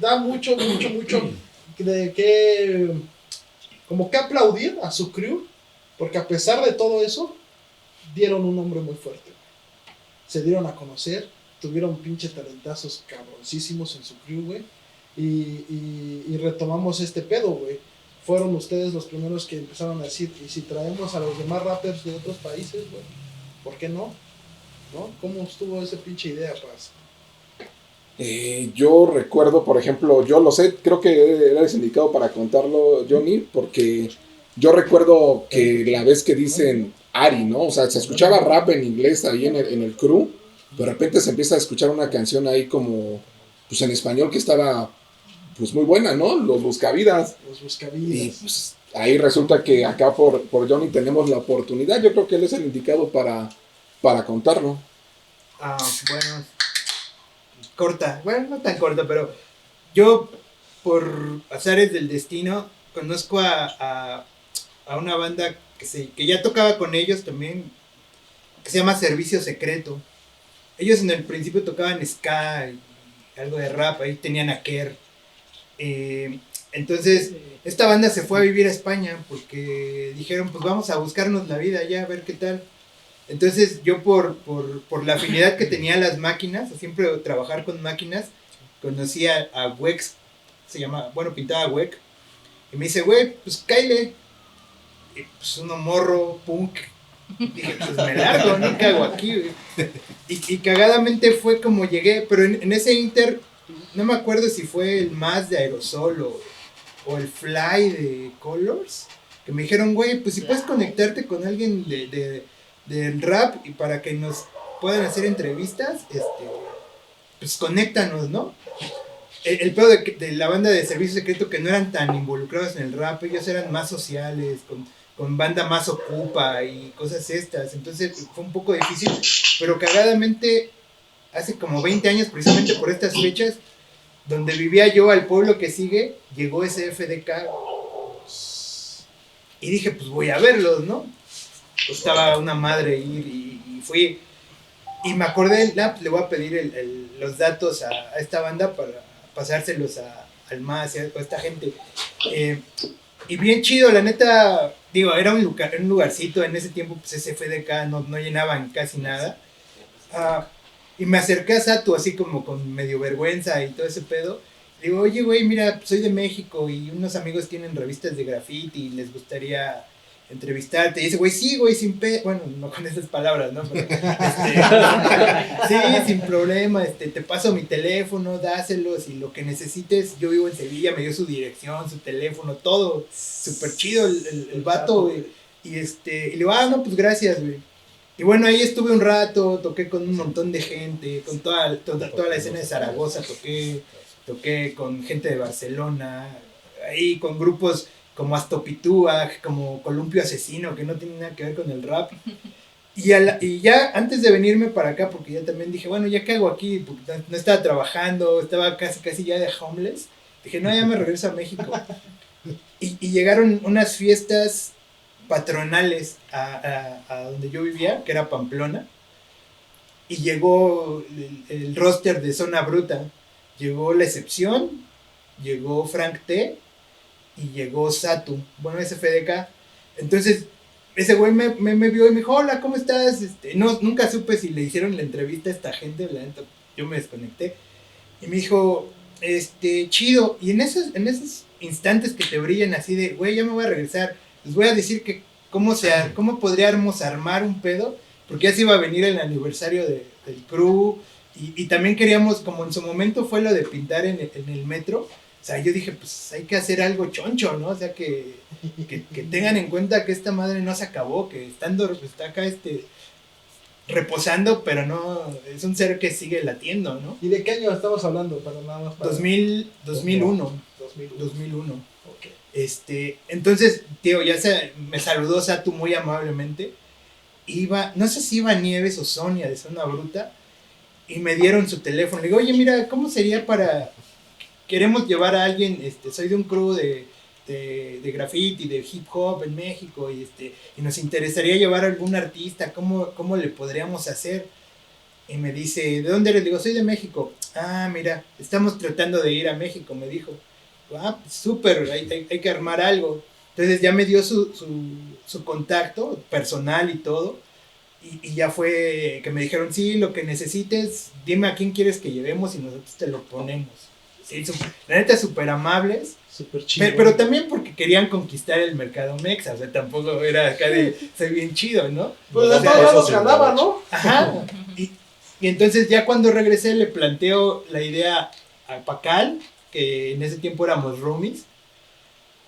da mucho de que, como que aplaudir a su crew, porque a pesar de todo eso, dieron un nombre muy fuerte. Se dieron a conocer, tuvieron pinche talentazos cabroncísimos en su crew, güey. Y retomamos este pedo, güey. Fueron ustedes los primeros que empezaron a decir, y si traemos a los demás rappers de otros países, güey, ¿por qué no? ¿No? ¿Cómo estuvo esa pinche idea, Paz? Yo recuerdo, por ejemplo, yo lo sé, creo que eres indicado para contarlo, Johnny, porque yo recuerdo que la vez que dicen Ari, ¿no? O sea, se escuchaba rap en inglés ahí en el crew, de repente se empieza a escuchar una canción ahí como, pues en español que estaba, pues muy buena, ¿no? Los Buscavidas. Y pues ahí resulta que acá por Johnny tenemos la oportunidad, yo creo que él es el indicado para contarlo. Bueno, corta, bueno, no tan corta, pero yo, por azares del destino, conozco a una banda que ya tocaba con ellos también, que se llama Servicio Secreto. Ellos en el principio tocaban ska y algo de rap, ahí tenían a Kerr. Entonces, esta banda se fue a vivir a España porque dijeron, pues vamos a buscarnos la vida allá, a ver qué tal. Entonces, yo por la afinidad que tenía a las máquinas, siempre trabajar con máquinas, conocí a Wex, pintaba Wex, y me dice, güey, pues cáile. Y pues uno morro, punk. Dije, pues me largo, no cago aquí, güey. Y cagadamente fue como llegué, pero en ese inter, no me acuerdo si fue el Más de Aerosol o el Fly de Colors, que me dijeron, güey, pues si puedes conectarte con alguien del rap y para que nos puedan hacer entrevistas, pues conéctanos, ¿no? El pedo de la banda de Servicio Secreto, que no eran tan involucrados en el rap, ellos eran más sociales, con banda más ocupa y cosas estas, entonces fue un poco difícil, pero cagadamente hace como 20 años, precisamente por estas fechas, donde vivía yo, al pueblo que sigue, llegó ese FDK y dije, pues voy a verlos, ¿no? Costaba una madre ir y fui, y me acordé, le voy a pedir los datos a esta banda para pasárselos al Más, a esta gente, y bien chido, la neta, digo, era un lugarcito, en ese tiempo pues ese FDK no llenaban casi nada, y me acerqué a Satu así como con medio vergüenza y todo ese pedo. Digo, oye, güey, mira, soy de México y unos amigos tienen revistas de graffiti y les gustaría entrevistarte. Y ese güey, sí, güey, bueno, no con esas palabras, ¿no? Pero, sí, sin problema, te paso mi teléfono, dáselos y lo que necesites. Yo vivo en Sevilla, me dio su dirección, su teléfono, todo. Súper chido el vato, güey. Y le digo, no, pues gracias, güey. Y bueno, ahí estuve un rato, toqué con un montón de gente, con toda la escena de Zaragoza, toqué con gente de Barcelona, ahí con grupos como Astopitúa, como Columpio Asesino, que no tienen nada que ver con el rap. Y ya antes de venirme para acá, porque ya también dije, bueno, ya qué hago aquí, porque no estaba trabajando, estaba casi ya de homeless, dije, no, ya me regreso a México. Y llegaron unas fiestas patronales a donde yo vivía, que era Pamplona, y llegó el roster de Zona Bruta, llegó La Excepción, llegó Frank T y llegó Satu, bueno, ese FDK. Entonces ese güey me vio y me dijo, hola, ¿cómo estás? Nunca supe si le hicieron la entrevista a esta gente, yo me desconecté, y me dijo, chido, y en esos instantes que te brillan así de, güey, ya me voy a regresar, les voy a decir que cómo podríamos armar un pedo, porque ya se iba a venir el aniversario del crew, Y también queríamos, como en su momento fue lo de pintar en el metro, o sea, yo dije, pues hay que hacer algo choncho, ¿no? O sea, que tengan en cuenta que esta madre no se acabó, que está acá reposando, pero no, es un ser que sigue latiendo, ¿no? ¿Y de qué año estamos hablando? Para nada más. 2001. 2001. Ok. Entonces, tío, me saludó Satu muy amablemente. No sé si iba Nieves o Sonia de Zona Bruta, y me dieron su teléfono. Le digo, oye, mira, ¿cómo sería queremos llevar a alguien, soy de un crew de graffiti, de hip hop en México, y nos interesaría llevar a algún artista, ¿cómo le podríamos hacer? Y me dice, ¿de dónde eres? Le digo, soy de México. Ah, mira, estamos tratando de ir a México, me dijo. Ah, súper, hay que armar algo. Entonces ya me dio su contacto personal y todo. Y ya fue que me dijeron, sí, lo que necesites, dime a quién quieres que llevemos y nosotros te lo ponemos. Sí, la neta, súper amables. Súper chido. Pero también porque querían conquistar el mercado mexa, o sea, tampoco era acá de, soy bien chido, ¿no? Pues O de sea, todos lados ganaba, ¿no? Ajá. Y entonces ya cuando regresé le planteo la idea a Pacal, que en ese tiempo éramos roomies,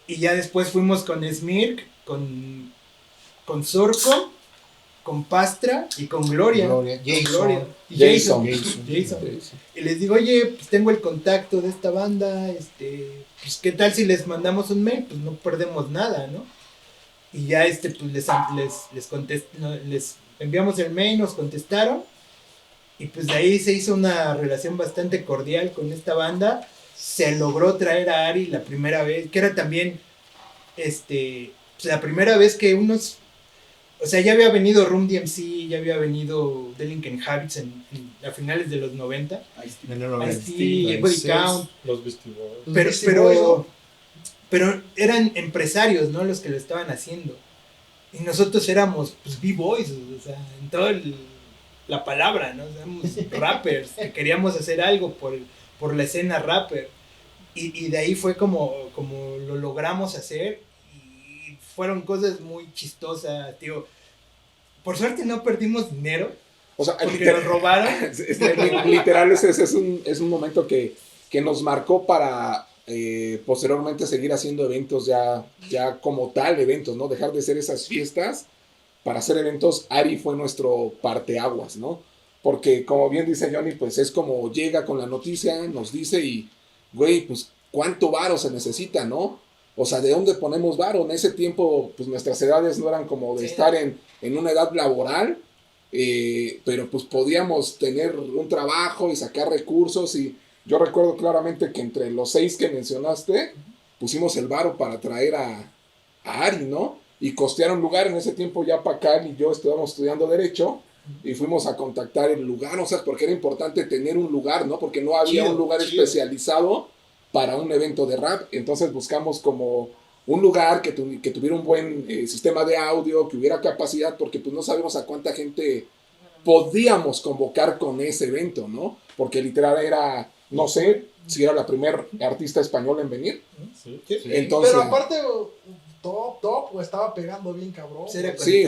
y ya después fuimos con Smirk, con Zorco, con Pastra y con Gloria. Y Jason. Y les digo, oye, pues tengo el contacto de esta banda, pues qué tal si les mandamos un mail, pues no perdemos nada, ¿no? Y ya pues les enviamos el mail, nos contestaron, y pues de ahí se hizo una relación bastante cordial con esta banda. Se logró traer a Ari la primera vez, que era también pues la primera vez que o sea, ya había venido Room DMC, ya había venido Delinquent Habits a finales de los 90. Ice-T, Body Count. Los Beastie Boys. Pero eran empresarios, ¿no? Los que lo estaban haciendo. Y nosotros éramos, pues, B-Boys, o sea, en toda la palabra, ¿no? Éramos rappers, que queríamos hacer algo por la escena rapper. Y de ahí fue como lo logramos hacer. Y fueron cosas muy chistosas, tío. Por suerte no perdimos dinero. O sea, porque nos robaron. Literal, ese es un momento que nos marcó para posteriormente seguir haciendo eventos ya como tal, eventos, ¿no? Dejar de ser esas fiestas para hacer eventos. Ari fue nuestro parteaguas, ¿no? Porque como bien dice Johnny, pues es como llega con la noticia, nos dice y, güey, pues cuánto varo se necesita, ¿no? O sea, ¿de dónde ponemos varo? En ese tiempo, pues nuestras edades no eran como de estar en una edad laboral, pero pues podíamos tener un trabajo y sacar recursos. Y yo recuerdo claramente que entre los 6 que mencionaste, pusimos el varo para traer a Ari, ¿no? Y costear un lugar. En ese tiempo ya Pacal y yo estábamos estudiando Derecho y fuimos a contactar el lugar, o sea, porque era importante tener un lugar, ¿no? Porque no había un lugar especializado para un evento de rap. Entonces buscamos como un lugar que tuviera un buen sistema de audio, que hubiera capacidad, porque pues no sabemos a cuánta gente podíamos convocar con ese evento, ¿no? Porque literal era, no sé, si era la primer artista español en venir. Sí. Entonces, pero aparte, top, o estaba pegando bien cabrón. Sí,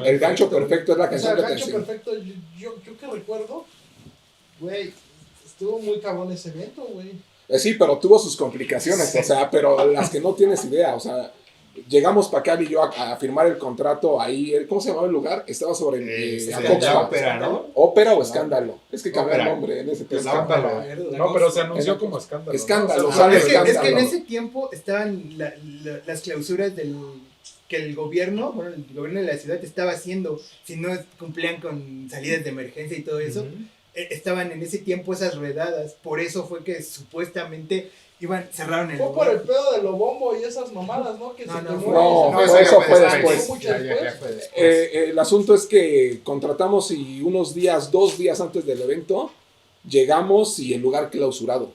el gancho perfecto es la canción que de el gancho Tercero. perfecto, yo que recuerdo, güey, estuvo muy cabrón ese evento, güey. Sí, pero tuvo sus complicaciones, o sea, pero las que no tienes idea, o sea, llegamos Pacal y yo a firmar el contrato ahí, ¿cómo se llamaba el lugar? Estaba sobre la ópera, ¿no? ¿Ópera o Escándalo? Es que cambió el nombre en ese tiempo. No, pero se anunció como Escándalo. Escándalo, ¿no? sale Es Escándalo. que en ese tiempo estaban las clausuras que el gobierno de la ciudad estaba haciendo, si no cumplían con salidas de emergencia y todo eso. Estaban en ese tiempo esas redadas, por eso fue que supuestamente cerraron el Fue lugar. por el pedo de lo bombo y esas mamadas, ¿no? Que No, se no, quemó. No, eso fue después. Mucho después. El asunto es que contratamos y 2 días antes del evento, llegamos y el lugar clausurado.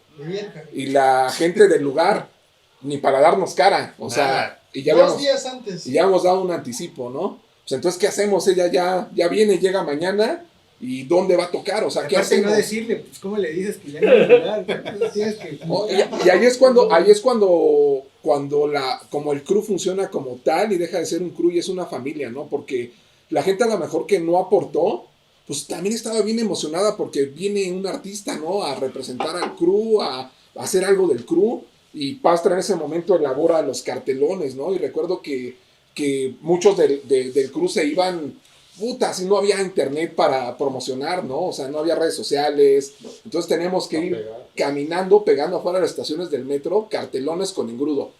Y la gente del lugar, ni para darnos cara, o sea, y ya 2 días antes. y ya hemos dado un anticipo, ¿no? Pues entonces, ¿qué hacemos? Ella ya viene, llega mañana, ¿y dónde va a tocar? O sea, ¿qué Aparte hacemos? no decirle, pues cómo le dices que ya no va a llegar. Tienes que... Y ahí es cuando como el crew funciona como tal y deja de ser un crew y es una familia, ¿no? Porque la gente a lo mejor que no aportó, pues también estaba bien emocionada porque viene un artista, ¿no? A representar al crew, a hacer algo del crew. Y Pastra en ese momento elabora los cartelones, ¿no? Y recuerdo que muchos del crew se iban, puta, si no había internet para promocionar, ¿no? O sea, no había redes sociales. Entonces teníamos que ir caminando, pegando afuera de las estaciones del metro, cartelones con engrudo.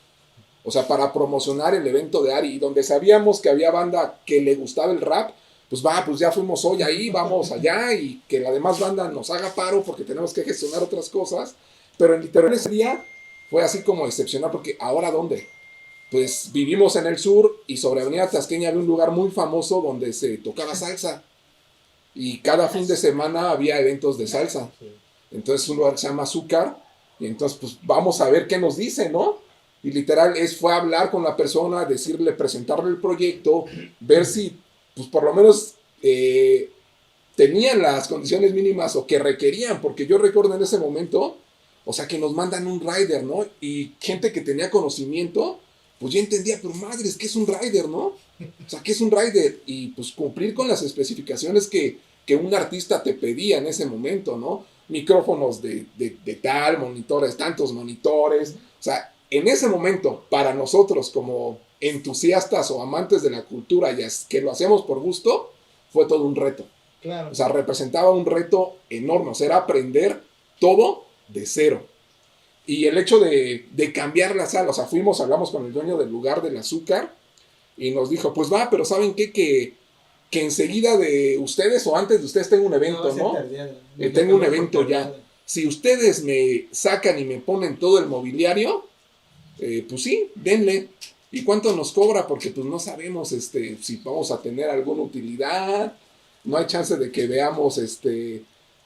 O sea, para promocionar el evento de Ari. Y donde sabíamos que había banda que le gustaba el rap, pues pues ya fuimos hoy ahí, vamos allá, y que la demás banda nos haga paro porque tenemos que gestionar otras cosas. Pero literal ese día fue así como excepcional, porque ¿ahora dónde? Pues vivimos en el sur y sobre Avenida Tasqueña había un lugar muy famoso donde se tocaba salsa. Y cada fin de semana había eventos de salsa. Entonces un lugar que se llama Azúcar. Y entonces pues vamos a ver qué nos dice, ¿no? Y literal fue a hablar con la persona, decirle, presentarle el proyecto, ver si pues por lo menos tenían las condiciones mínimas o que requerían, porque yo recuerdo en ese momento, o sea, que nos mandan un rider, ¿no? Y gente que tenía conocimiento, pues ya entendía, pero madres, ¿qué es un rider, no? O sea, ¿qué es un rider? Y pues cumplir con las especificaciones que un artista te pedía en ese momento, ¿no? Micrófonos de tal, monitores, tantos monitores, o sea, en ese momento, para nosotros como entusiastas o amantes de la cultura y que lo hacíamos por gusto, fue todo un reto. Claro. O sea, representaba un reto enorme, o sea, era aprender todo de cero. Y el hecho de cambiar la sala, o sea, hablamos con el dueño del lugar del Azúcar y nos dijo, pues va, pero ¿saben qué? Que enseguida de ustedes o antes de ustedes tengo un evento, ¿no? Tengo un evento ya. Si ustedes me sacan y me ponen todo el mobiliario, pues sí, denle. ¿Y cuánto nos cobra? Porque pues no sabemos si vamos a tener alguna utilidad. No hay chance de que veamos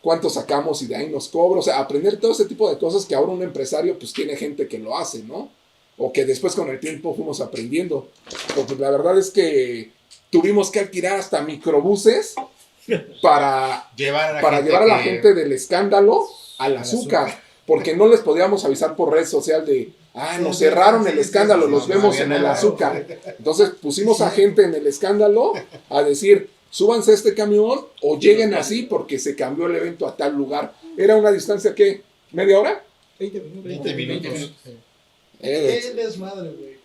cuánto sacamos y de ahí nos cobra. O sea, aprender todo ese tipo de cosas que ahora un empresario pues tiene gente que lo hace, ¿no? O que después con el tiempo fuimos aprendiendo. Porque la verdad es que tuvimos que alquilar hasta microbuses para llevar a la gente del escándalo al Azúcar. Porque no les podíamos avisar por red social de, nos cerraron el escándalo, los vemos en el Azúcar. Entonces pusimos a gente en el escándalo a decir, súbanse a este camión o lleguen así porque se cambió el evento a tal lugar. Era una distancia, ¿qué? ¿Media hora? 20 minutos. Qué desmadre, güey.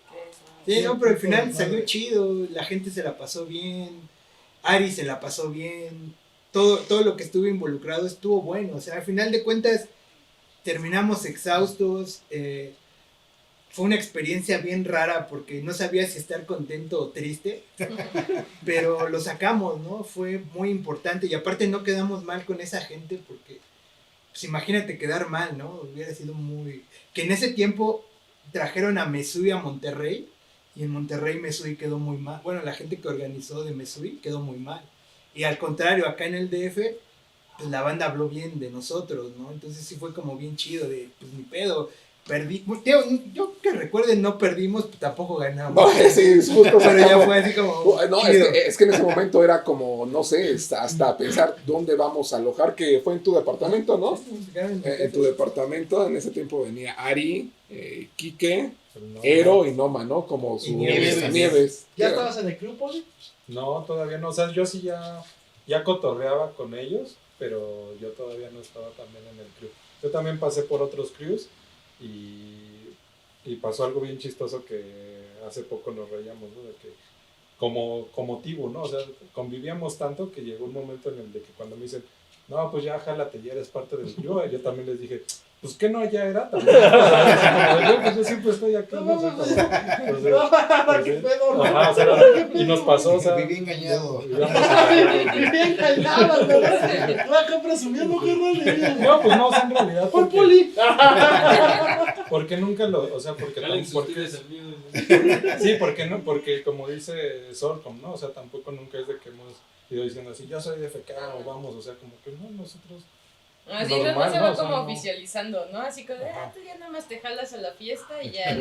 Sí, no, pero al final salió chido, la gente se la pasó bien, Ari se la pasó bien, todo lo que estuvo involucrado estuvo bueno. O sea, al final de cuentas terminamos exhaustos. Fue una experiencia bien rara porque no sabía si estar contento o triste, pero lo sacamos, ¿no? Fue muy importante y aparte no quedamos mal con esa gente porque, pues imagínate quedar mal, ¿no? Hubiera sido muy... Que en ese tiempo trajeron a Mesui a Monterrey y en Monterrey Mesui quedó muy mal. Bueno, la gente que organizó de Mesui quedó muy mal. Y al contrario, acá en el DF, pues la banda habló bien de nosotros, ¿no? Entonces sí fue como bien chido de, pues ni pedo. Perdí, yo que recuerden, no perdimos, pues tampoco ganamos. No, sí, justo, pero ya fue así como. No, es que en ese momento era como, no sé, hasta pensar dónde vamos a alojar, que fue en tu departamento, ¿no? En tu departamento, en ese tiempo venía Ari, Quique, Ero y Noma, ¿no? Como su Nieves. ¿Ya estabas en el club, Poli? No, todavía no. O sea, yo sí ya cotorreaba con ellos, pero yo todavía no estaba también en el crew. Yo también pasé por otros crews. Y pasó algo bien chistoso que hace poco nos reíamos, ¿no? De que como Tibu, ¿no? O sea, convivíamos tanto que llegó un momento en el de que cuando me dicen, no, pues ya jálate, ya eres parte del club, yo también les dije, pues que no, ya era también. Pues yo siempre estoy aquí. Y nos pasó, o sea. Viví engañado. Viví engañado, ¿verdad? Acá presumiendo, carnal. No, pues no, o sea, en realidad. ¡Por Poli! Porque nunca o sea, porque sí, porque como dice Sorcom, ¿no? O sea, tampoco nunca es de que hemos ido diciendo así, yo soy de FK o vamos, o sea, como que no, nosotros. Así normal, luego se va ¿no? O sea, como no. oficializando, ¿no? Así como, tú ya nada más te jalas a la fiesta y ya.